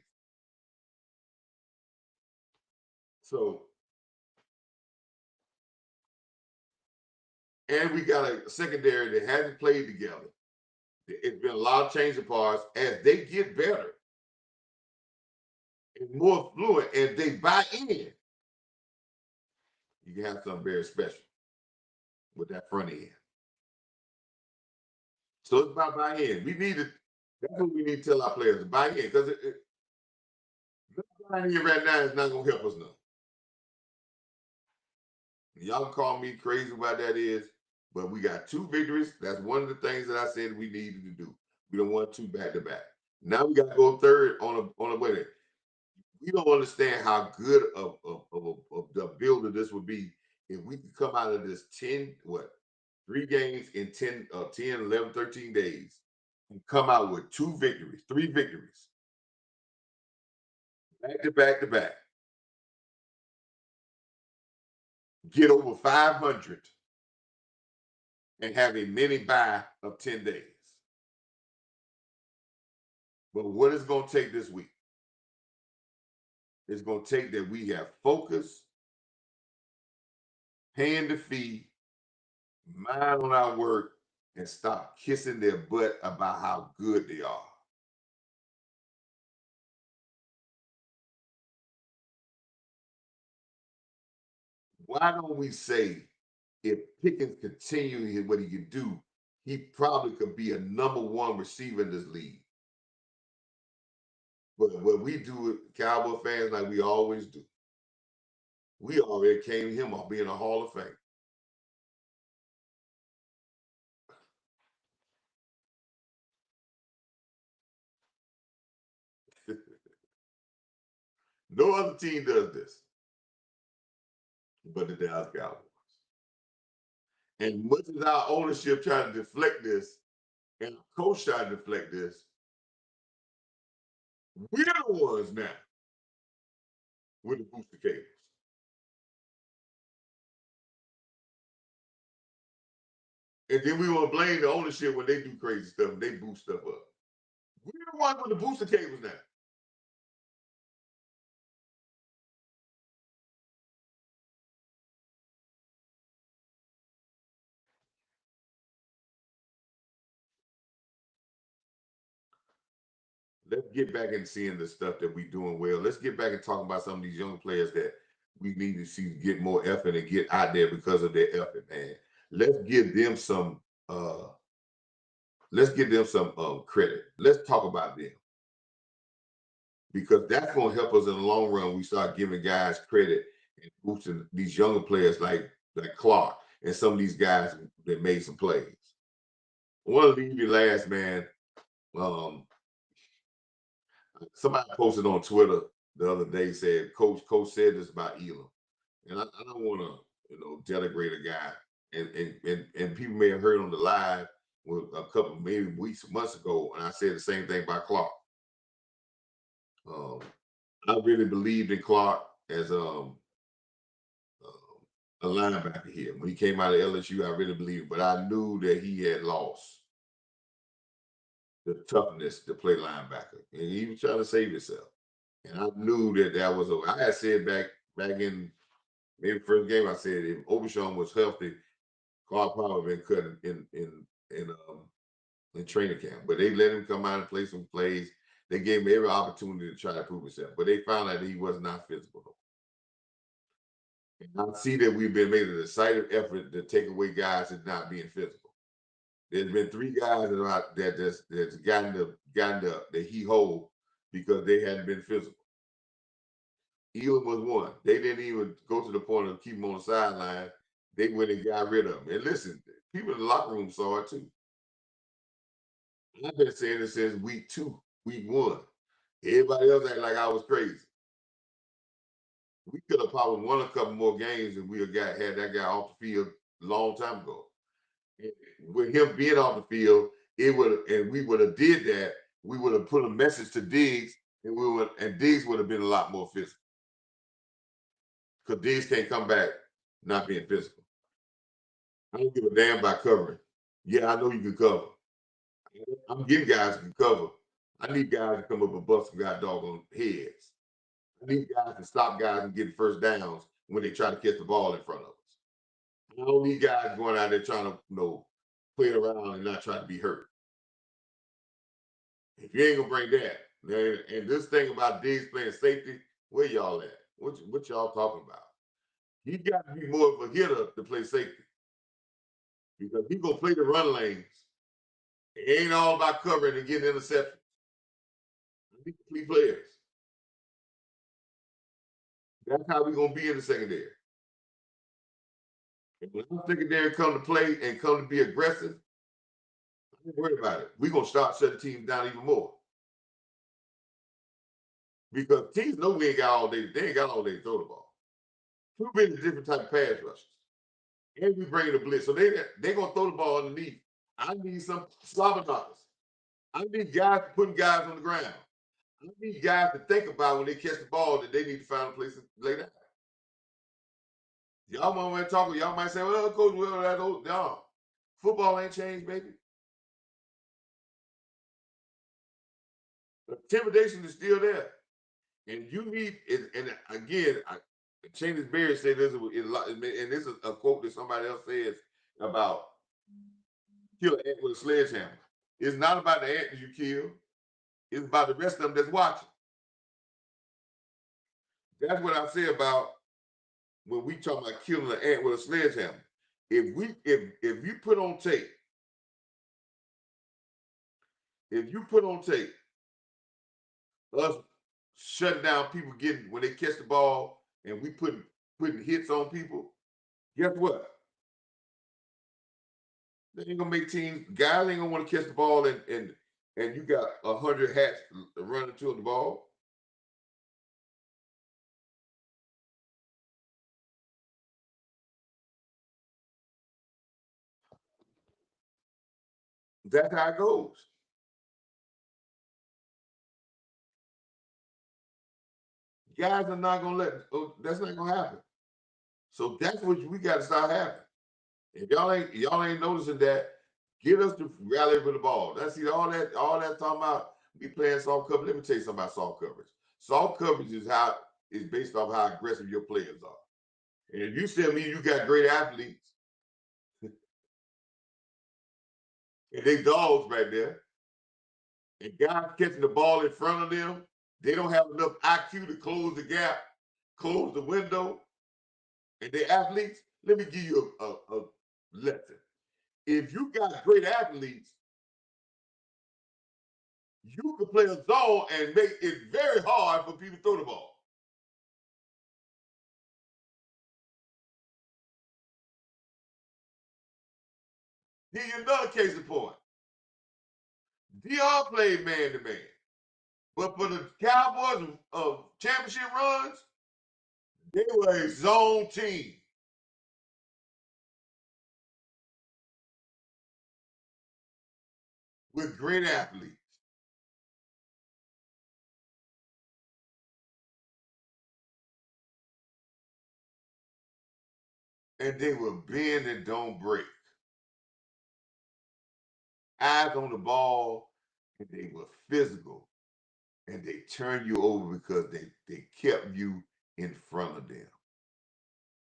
So, and we got a secondary that hasn't played together. It's been a lot of change of parts. As they get better and more fluent, as they buy in, you can have something very special with that front end. So it's about buy in. We need to. That's what we need to tell our players to buy in, because buying in right now is not going to help us none. Y'all can call me crazy about that is, but we got 2 victories. That's one of the things that I said we needed to do. We don't want 2 back to back. Now we got to go third on a wedding. We don't understand how good of the builder this would be if we could come out of this 3 games in 10, 11, 13 days and come out with 2 victories, 3 victories, back to back to back, get over 500 and have a mini buy of 10 days. But what it's going to take this week? It's going to take that we have focus paying the fee, mind on our work, and stop kissing their butt about how good they are. Why don't we say if Pickens continues what he can do, he probably could be a #1 receiver in this league. But what we do, Cowboy fans, like we always do, we already came him off being a Hall of Fame. No other team does this but the Dallas Cowboys. And much as our ownership trying to deflect this, and our coach trying to deflect this, we're the ones now with the booster cables. And then we want to blame the ownership when they do crazy stuff and they boost stuff up. We're the ones with the booster cables now. Let's get back and seeing the stuff that we're doing well. Let's get back and talking about some of these young players that we need to see get more effort and get out there because of their effort, man. Let's give them some uh credit. Let's talk about them because that's going to help us in the long run. We start giving guys credit and boosting these younger players like Clark and some of these guys that made some plays. I want to leave you last, man. Um, Somebody posted on Twitter the other day said, Coach said this about Elam. And I don't want to, denigrate a guy. And people may have heard on the live with a couple maybe weeks, months ago, and I said the same thing about Clark. Um, I really believed in Clark as a linebacker here. When he came out of LSU, I really believed, but I knew that he had lost the toughness to play linebacker, and he was trying to save himself. And I knew that was. I had said back in maybe the first game. I said if Overshawn was healthy, Clark probably been cut in training camp. But they let him come out and play some plays. They gave him every opportunity to try to prove himself. But they found out that he was not physical. And I see that we've been making a decided effort to take away guys that's not being physical. There's been 3 guys that's gotten the he hole because they hadn't been physical. Elam was one. They didn't even go to the point of keep him on the sideline. They went and got rid of him. And listen, people in the locker room saw it too. I've been saying it since week 2, week 1. Everybody else act like I was crazy. We could have probably won a couple more games and we had that guy off the field a long time ago. And with him being off the field, we would have did that. We would have put a message to Diggs, and Diggs would have been a lot more physical. Because Diggs can't come back not being physical. I don't give a damn about covering. Yeah, I know you can cover. I'm getting guys who can cover. I need guys to come up and bust some guy doggone heads. I need guys to stop guys and get first downs when they try to catch the ball in front of us. I don't need guys going out there trying to, play around and not try to be hurt. If you ain't gonna bring that, then and this thing about Diggs playing safety, where y'all at? What y'all talking about? He got to be more of a hitter to play safety because he gonna play the run lanes. It ain't all about covering and getting interceptions. He complete players. That's how we gonna be in the secondary. And when our secondary come to play and come to be aggressive, I ain't worried about it. We're gonna start shutting teams down even more. Because teams know we ain't got all day, they ain't got all day to throw the ball. Too many different type of pass rushes. And we bring the blitz. So they gonna throw the ball underneath. I need some slobber knockers. I need guys putting guys on the ground. I need guys to think about when they catch the ball that they need to find a place to lay down. Y'all might talk, y'all might say, well, coach, well, that old no. Football ain't changed, baby. Intimidation is still there. And you need, and again, Cheney's Berry said this, and this is a quote that somebody else says about kill an ant with a sledgehammer. It's not about the ant that you kill. It's about the rest of them that's watching. That's what I say about when we talk about killing an ant with a sledgehammer. If you put on tape, if you put on tape us shutting down people getting when they catch the ball and we putting hits on people, guess what? They ain't gonna make teams. Guys ain't gonna want to catch the ball and you got 100 hats running to the ball. That's how it goes. Guys are not gonna let. Oh, that's not gonna happen. So that's what we got to start having. If y'all ain't noticing that, get us to rally for the ball. That's all that talking about me playing soft coverage. Let me tell you something about soft coverage. Soft coverage is based off how aggressive your players are. And if you tell me you got great athletes and they dogs right there, and guys catching the ball in front of them, they don't have enough IQ to close the gap, close the window, and they athletes. Let me give you a lesson. If you got great athletes, you can play a zone and make it very hard for people to throw the ball. Give you another case in point. Dion played man to man, but for the Cowboys of championship runs, they were a zone team with great athletes. And they were bend and don't break. Eyes on the ball, and they were physical. And they turned you over because they kept you in front of them.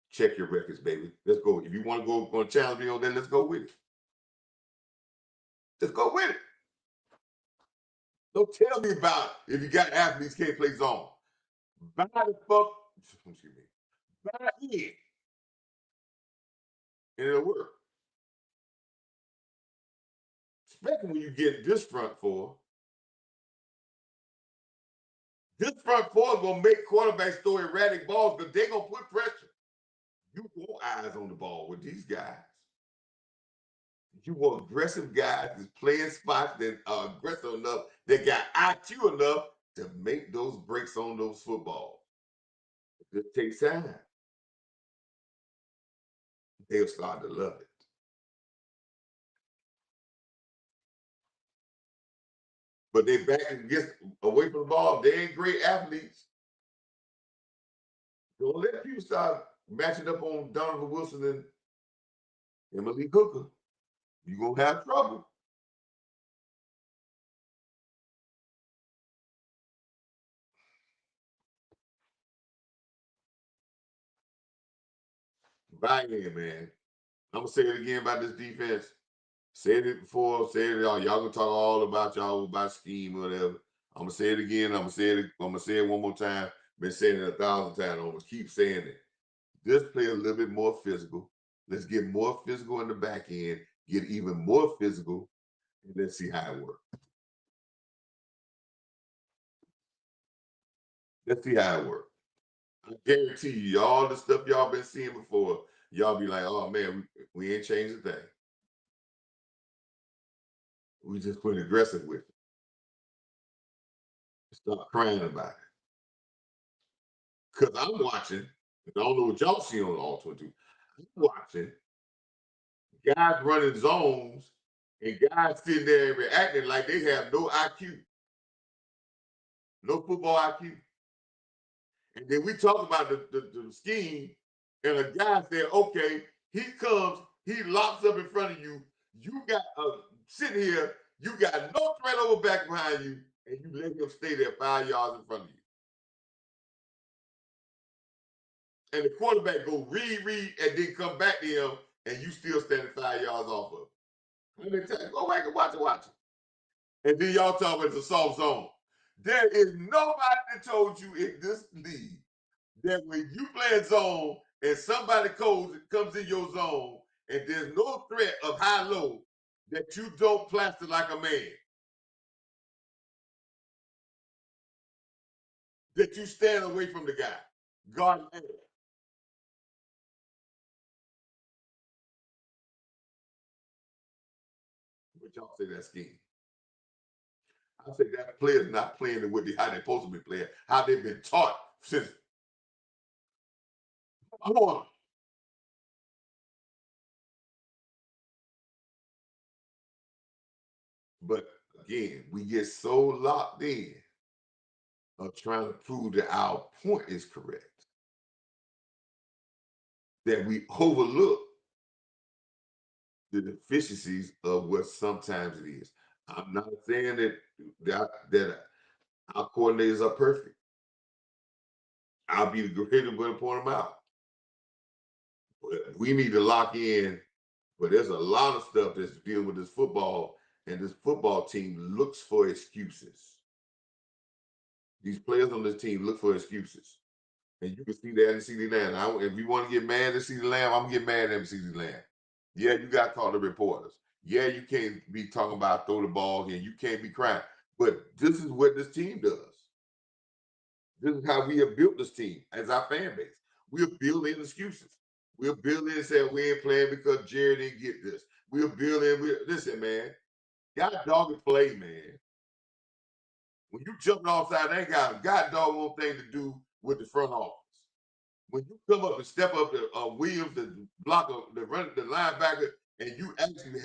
Check your records, baby. Let's go. If you want to go on challenge me on that, let's go with it. Let's go with it. Don't tell me about if you got athletes can't play zone. Buy the fuck, excuse me, buy in, and it'll work. Especially when you get this front four. This front four is gonna make quarterbacks throw erratic balls because they're gonna put pressure. You want eyes on the ball with these guys. You want aggressive guys that's playing spots that are aggressive enough, that got IQ enough to make those breaks on those footballs. It just takes time. They'll start to love it. But they back and get away from the ball. They ain't great athletes. Don't let people start matching up on Donovan Wilson and Malik Hooker. You're gonna have trouble. Buy in, man. I'm gonna say it again about this defense. Said it before, said it all. Y'all gonna talk all about y'all about scheme or whatever. I'm gonna say it again. I'm gonna say it one more time. Been saying it 1,000 times. I'm gonna keep saying it. Just play a little bit more physical. Let's get more physical in the back end. Get even more physical, and let's see how it works. Let's see how it works. I guarantee you, all the stuff y'all been seeing before, y'all be like, "Oh man, we ain't changed a thing. We just put aggressive with it. Stop crying about it." Because I'm watching. I don't know what y'all see on all 22. I'm watching guys running zones and guys sitting there and reacting like they have no IQ, no football IQ. And then we talk about the scheme, and a guy said, okay, he comes, he locks up in front of you. You got sitting here, you got no threat over back behind you, and you let him stay there 5 yards in front of you. and the quarterback go read, and then come back to him, and you still standing 5 yards off of him. Let me tell you, go back and watch it. And then y'all talk about it's a soft zone. There is nobody that told you in this league that when you play a zone and somebody comes in your zone and there's no threat of high-low, that you don't plaster like a man. That you stand away from the guy. God, but y'all say that scheme. I say that player's not playing the way how they're supposed to be playing, how they've been taught since. Come on. But again, we get so locked in of trying to prove that our point is correct that we overlook the deficiencies of what sometimes it is. I'm not saying that our coordinators are perfect. I'll be the greatest one to point them out. But we need to lock in. But there's a lot of stuff that's dealing with this football, and this football team looks for excuses. These players on this team look for excuses. And you can see that in CeeDee Lamb. If you want to get mad at CeeDee Lamb, I'm going to get mad at CeeDee Lamb. Yeah, you got to call the reporters. Yeah, you can't be talking about throw the ball and you can't be crying. But this is what this team does. This is how we have built this team as our fan base. We're building excuses. We're building and saying we ain't playing because Jerry didn't get this. We're building. Listen, man. Got dog and play, man. When you jumping offside, they ain't got a god doggone thing to do with the front office. When you come up and step up to Williams, the blocker, the linebacker, and you actually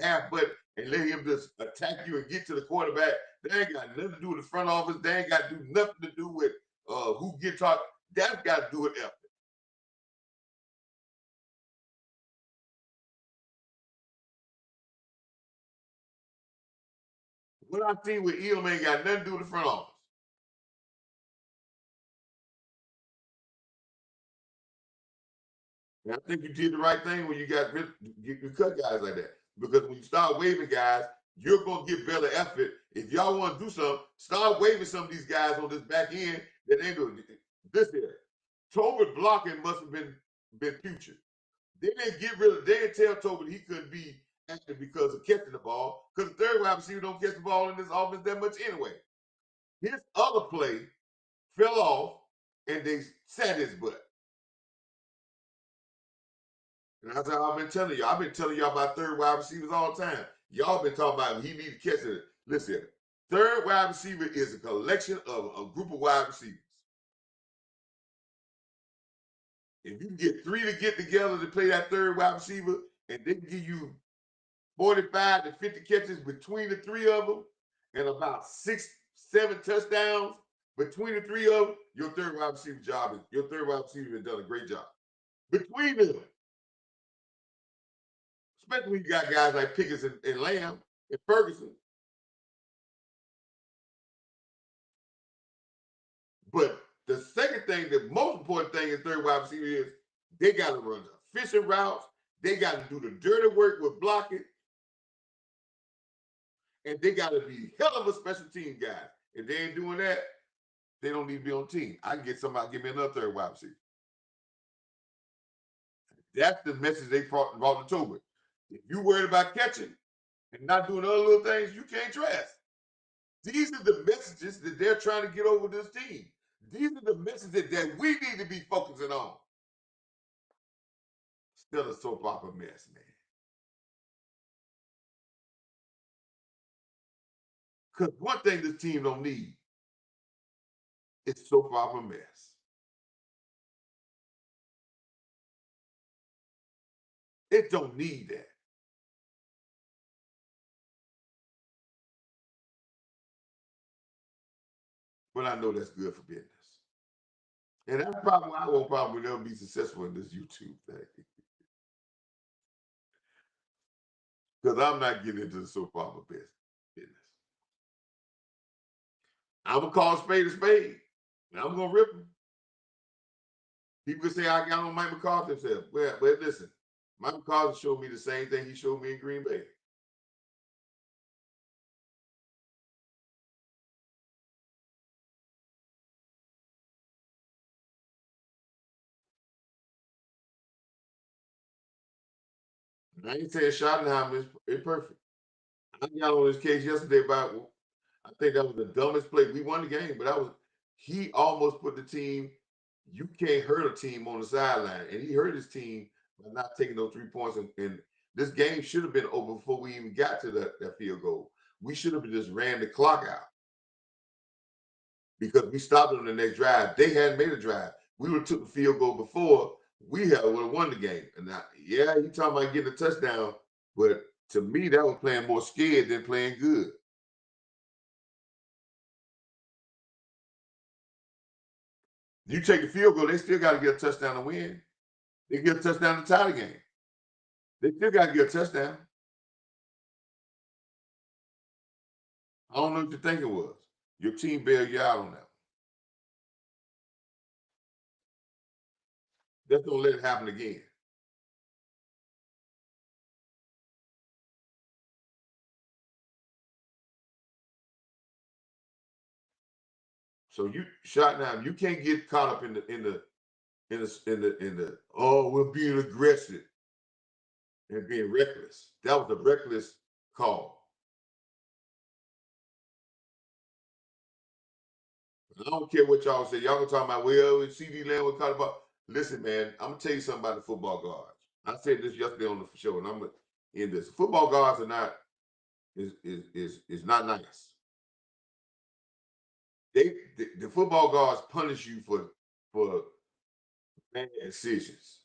half butt and let him just attack you and get to the quarterback, they ain't got nothing to do with the front office. They ain't got to do nothing to do with who gets talked. That's got to do with effort. What I seen with Elam ain't got nothing to do with the front office. And I think you did the right thing when you cut guys like that. Because when you start waving guys, you're gonna get better effort. If y'all want to do something, start waving some of these guys on this back end that ain't doing this here. Tobin blocking must have been future. They didn't get rid of. They didn't tell Tobin he couldn't be active because of catching the ball. Because the third wide receiver don't catch the ball in this offense that much anyway. His other play fell off and they sat his butt. And that's how I've been telling you. I've been telling y'all about third wide receivers all the time. Y'all been talking about he need to catch it. Listen, third wide receiver is a collection of a group of wide receivers. If you can get three to get together to play that third wide receiver, and they can give you 45 to 50 catches between the three of them, and about 6-7 touchdowns between the three of them, your third wide receiver has done a great job. Between them, especially when you got guys like Pickens and Lamb and Ferguson. But the second thing, the most important thing in third wide receiver is they got to run efficient routes. They got to do the dirty work with blocking. And they got to be hell of a special team guy. If they ain't doing that, they don't need to be on the team. I can get somebody, give me another third wide receiver. That's the message they brought to Tobin. If you worried about catching and not doing other little things, you can't trust. These are the messages that they're trying to get over this team. These are the messages that we need to be focusing on. Still a soap opera mess, man. Because one thing this team don't need is soap opera mess. It don't need that. But I know that's good for business. And that's probably why I won't probably never be successful in this YouTube thing. Because I'm not getting into the soap opera business. I'm going to call a spade, and I'm going to rip them. People can say I got on Mike McCarthy himself. Well, listen, Mike McCarthy showed me the same thing he showed me in Green Bay. I ain't saying Schottenheimer is perfect. I got on his case yesterday about I think that was the dumbest play. We won the game, but that was he almost put the team. You can't hurt a team on the sideline, and he hurt his team by not taking those 3 points. And this game should have been over before we even got to that field goal. We should have just ran the clock out because we stopped on the next drive. They hadn't made a drive. We would have took the field goal before we would have won the game. And now, yeah, you talking about getting a touchdown, but to me, that was playing more scared than playing good. You take the field goal, they still got to get a touchdown to win. They get a touchdown to tie the game. They still got to get a touchdown. I don't know what you think it was. Your team bailed you out on that. Just don't let it happen again. So you shot down. You can't get caught up in the oh, we're being aggressive and being reckless. That was a reckless call. I don't care what y'all say. Y'all gonna talk about well, CD Lamb was caught about. Listen, man, I'm gonna tell you something about the football guards. I said this yesterday on the show, and I'm gonna end this. Football guards are not is not nice. The football guards punish you for bad decisions.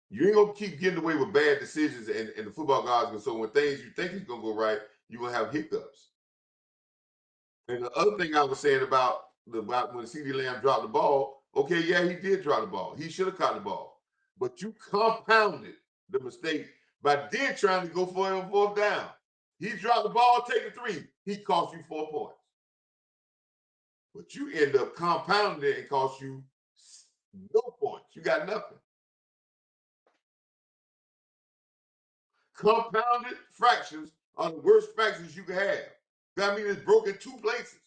You ain't gonna keep getting away with bad decisions, and the football guards. So when things you think is gonna go right, you're gonna have hiccups. And the other thing I was saying about when CD Lamb dropped the ball, okay, yeah, he did drop the ball. He should have caught the ball, but you compounded the mistake by then trying to go for him fourth down. He dropped the ball, take the three. He cost you 4 points. But you end up compounding it and cost you no points. You got nothing. Compounded fractions are the worst fractions you can have. That means it's broken two places.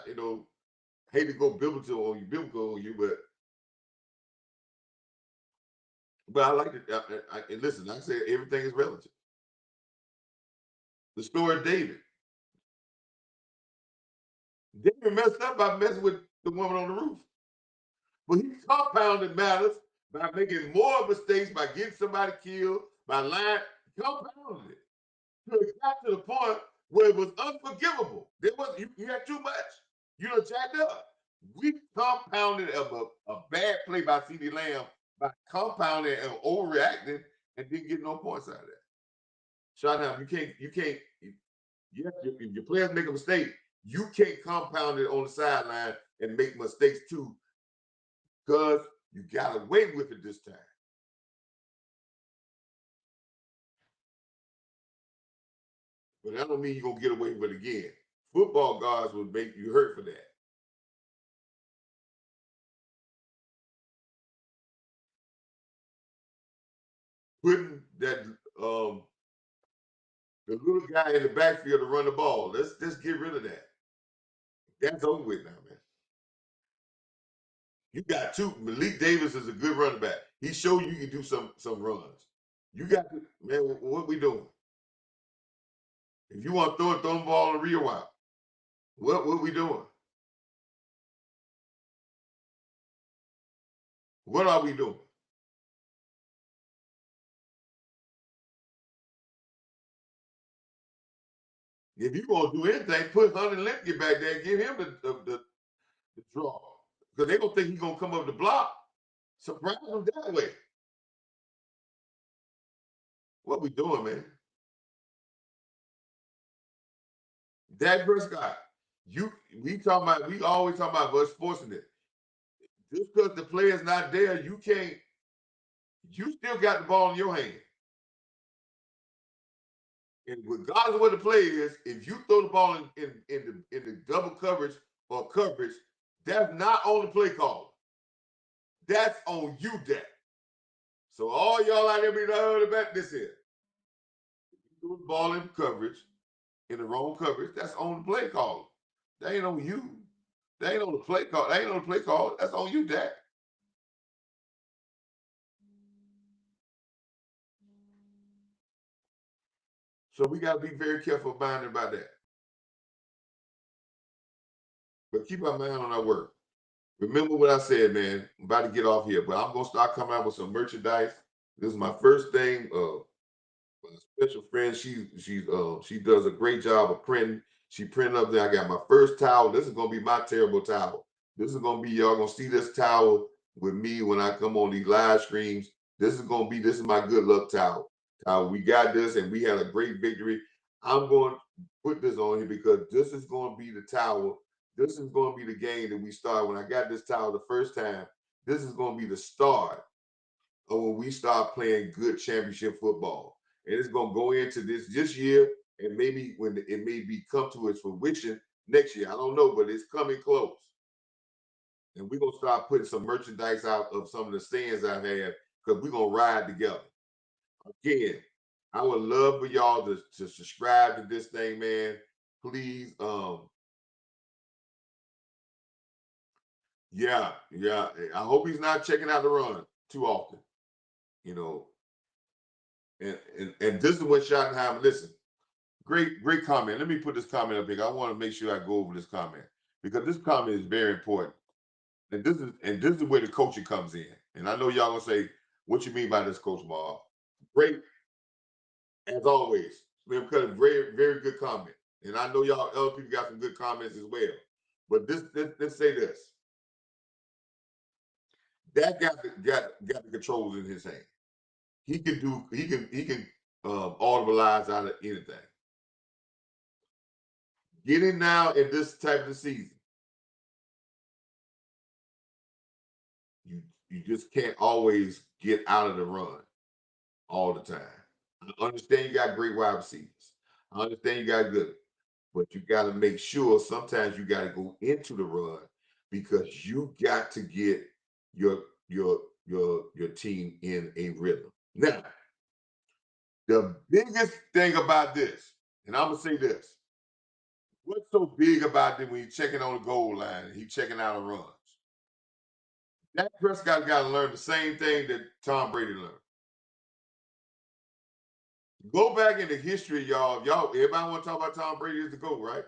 You know, hate to go biblical on you, but I like it. And listen, I say everything is relative. The story of David. David messed up by messing with the woman on the roof. But he compounded matters by making more mistakes, by getting somebody killed, by lying. He compounded it. So it got to the point where it was unforgivable. There was you had too much. You done jacked up. We compounded a bad play by CD Lamb by compounding and overreacting and didn't get no points out of that. Shot down. You can't. Yes, if your players make a mistake, you can't compound it on the sideline and make mistakes too, because you got away with it this time. But that don't mean you're gonna get away with it again. Football guards would make you hurt for that. Putting that the little guy in the backfield to run the ball. Let's get rid of that. That's over with now, man. You got two. Malik Davis is a good running back. He showed you can do some runs. You got to, man. What we doing? If you want to throw the ball in the real wild, what we doing? What are we doing? If you gonna do anything, put Hunter Limpke back there and give him the draw. Because they're gonna think he's gonna come up the block. Surprise them that way. What we doing, man? Dak Prescott, we always talk about us forcing it. Just because the player's not there, you still got the ball in your hand. And regardless of what the play is, if you throw the ball in the double coverage or coverage, that's not on the play call. That's on you, Dak. So all y'all out there be the back, this is. You threw the ball in coverage, in the wrong coverage, that's on the play call. That ain't on you. That ain't on the play call. That ain't on the play call. That's on you, Dak. So we got to be very careful minded about that. But keep our mind on our work. Remember what I said, man. I'm about to get off here, but I'm gonna start coming out with some merchandise. This is my first thing. My special friend, she does a great job of printing. She printed up there. I got my first towel. This is gonna be my terrible towel. This is gonna be y'all gonna see this towel with me when I come on these live streams. This is my good luck towel. We got this and we had a great victory. I'm going to put this on here because this is going to be the towel. This is going to be the game that we start. When I got this towel the first time, this is going to be the start of when we start playing good championship football. And it's going to go into this year, and maybe when it may be come to its fruition next year. I don't know, but it's coming close. And we're gonna start putting some merchandise out of some of the stands I have because we're gonna ride together. Again, I would love for y'all to subscribe to this thing, man. Please, yeah. I hope he's not checking out the run too often, you know. And this is what Schottenheimer. Listen, great comment. Let me put this comment up here. I want to make sure I go over this comment because this comment is very important. And this is where the coaching comes in. And I know y'all gonna say, "What you mean by this, Coach Marv?" Great as always. Slim cut a very very good comment. And I know y'all other people got some good comments as well. But let's say this: that got the controls in his hand. He can audibilize out of anything. Getting now in this type of season, you just can't always get out of the run all the time. I understand you got great wide receivers. I understand you got good, but you got to make sure sometimes you got to go into the run because you got to get your your team in a rhythm. Now, the biggest thing about this, and I'm gonna say this: what's so big about it when you're checking on the goal line and he's checking out of runs? Dak Prescott got to learn the same thing that Tom Brady learned. Go back into history, y'all. Everybody want to talk about Tom Brady as the GOAT, right?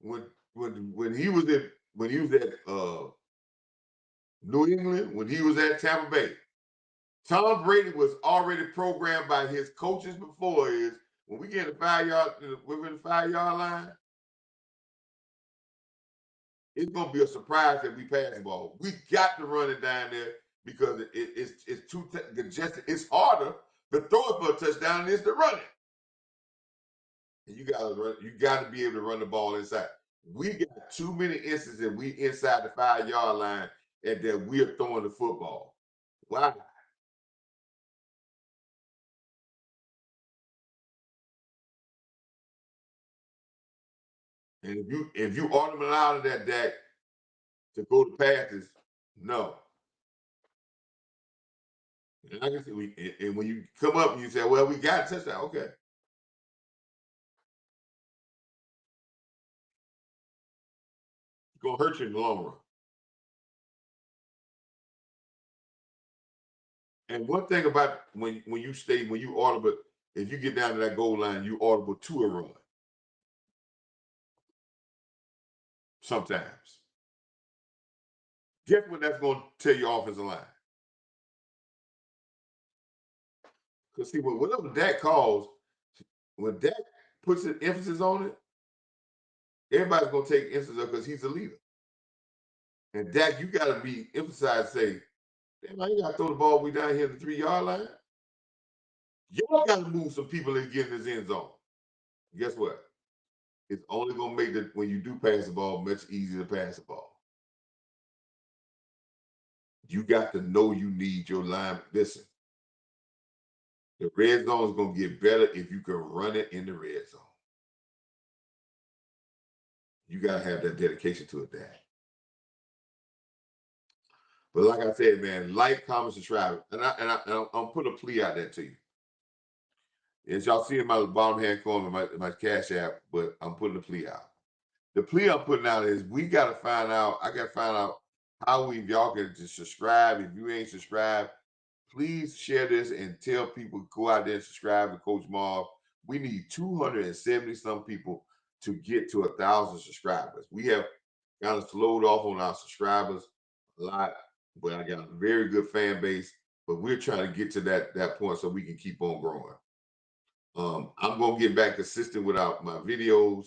When when he was at New England, when he was at Tampa Bay, Tom Brady was already programmed by his coaches before is when we get in the 5 yard within the 5 yard line, it's gonna be a surprise that we pass the ball. We got to run it down there because it's too congested. It's harder to throw it for a touchdown than it is to run it. And you gotta be able to run the ball inside. We got too many instances we inside the 5 yard line and that we are throwing the football. Why? And if you order them out of that deck to go to passes, no. And like I said, and when you come up and you say, "Well, we got a touchdown," okay, it's gonna hurt you in the long run. And one thing about when you audible, if you get down to that goal line, you audible to a run sometimes. Guess what that's going to tell your offensive line? Because see, whatever Dak calls, when Dak puts an emphasis on it, everybody's going to take emphasis on because he's the leader. And Dak, you got to be emphasized. Say, damn, I ain't got to throw the ball way down here in the 3 yard line. Y'all got to move some people and get in this end zone. Guess what? It's only going to make it when you do pass the ball much easier to pass the ball. You got to know you need your line. Listen, The red zone is gonna get better if you can run it in the red zone. You gotta have that dedication to it, Dad. But like I said, man, like, comment, subscribe, I'm putting a plea out there to you. As y'all see in my bottom hand corner, my cash app, but I'm putting a plea out. The plea I'm putting out is we got to find out. I got to find out how y'all can just subscribe. If you ain't subscribed, please share this and tell people go out there and subscribe to Coach Marv. We need 270 some people to get to 1,000 subscribers. We have kind of slowed off on our subscribers a lot, but I got a very good fan base. But we're trying to get to that point so we can keep on growing. I'm gonna get back consistent with my videos,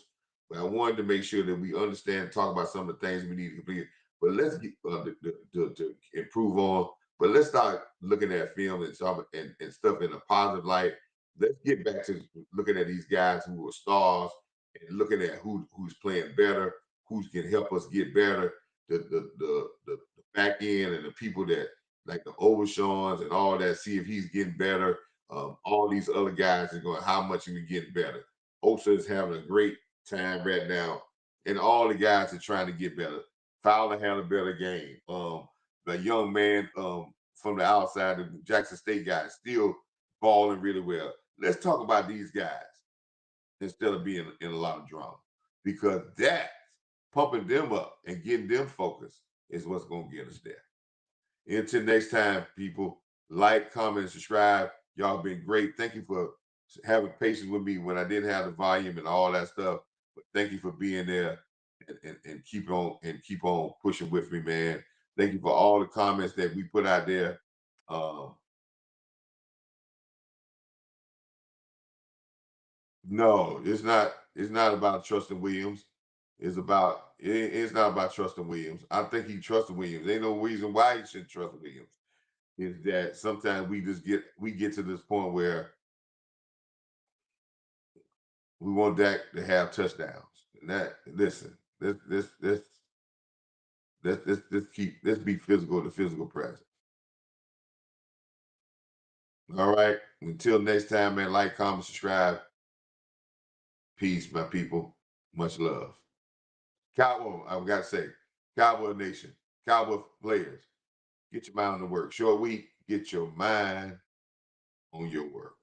but I wanted to make sure that we understand, talk about some of the things we need to complete. But let's get to improve on. But let's start looking at film and and stuff in a positive light. Let's get back to looking at these guys who are stars and looking at who's playing better, who can help us get better. The back end and the people that like the Overshawns and all that. See if he's getting better. All these other guys are going, how much are we getting better? Osa is having a great time right now, and all the guys are trying to get better. Fowler had a better game. The young man from the outside, the Jackson State guy, is still balling really well. Let's talk about these guys instead of being in a lot of drama, because that pumping them up and getting them focused is what's going to get us there. Until next time, people, like, comment, and subscribe. Y'all been great. Thank you for having patience with me when I didn't have the volume and all that stuff. But thank you for being there and keep on pushing with me, man. Thank you for all the comments that we put out there. Um, no, it's not. It's not about trusting Williams. It's not about trusting Williams. I think he trusted Williams. Ain't no reason why he should trust Williams. Is that sometimes we get to this point where we want Dak to have touchdowns. And that listen, let's be physical to physical presence. All right. Until next time, man. Like, comment, subscribe. Peace, my people. Much love. Cowboy, I've got to say, Cowboy Nation, Cowboy players, get your mind on the work. Short week, get your mind on your work.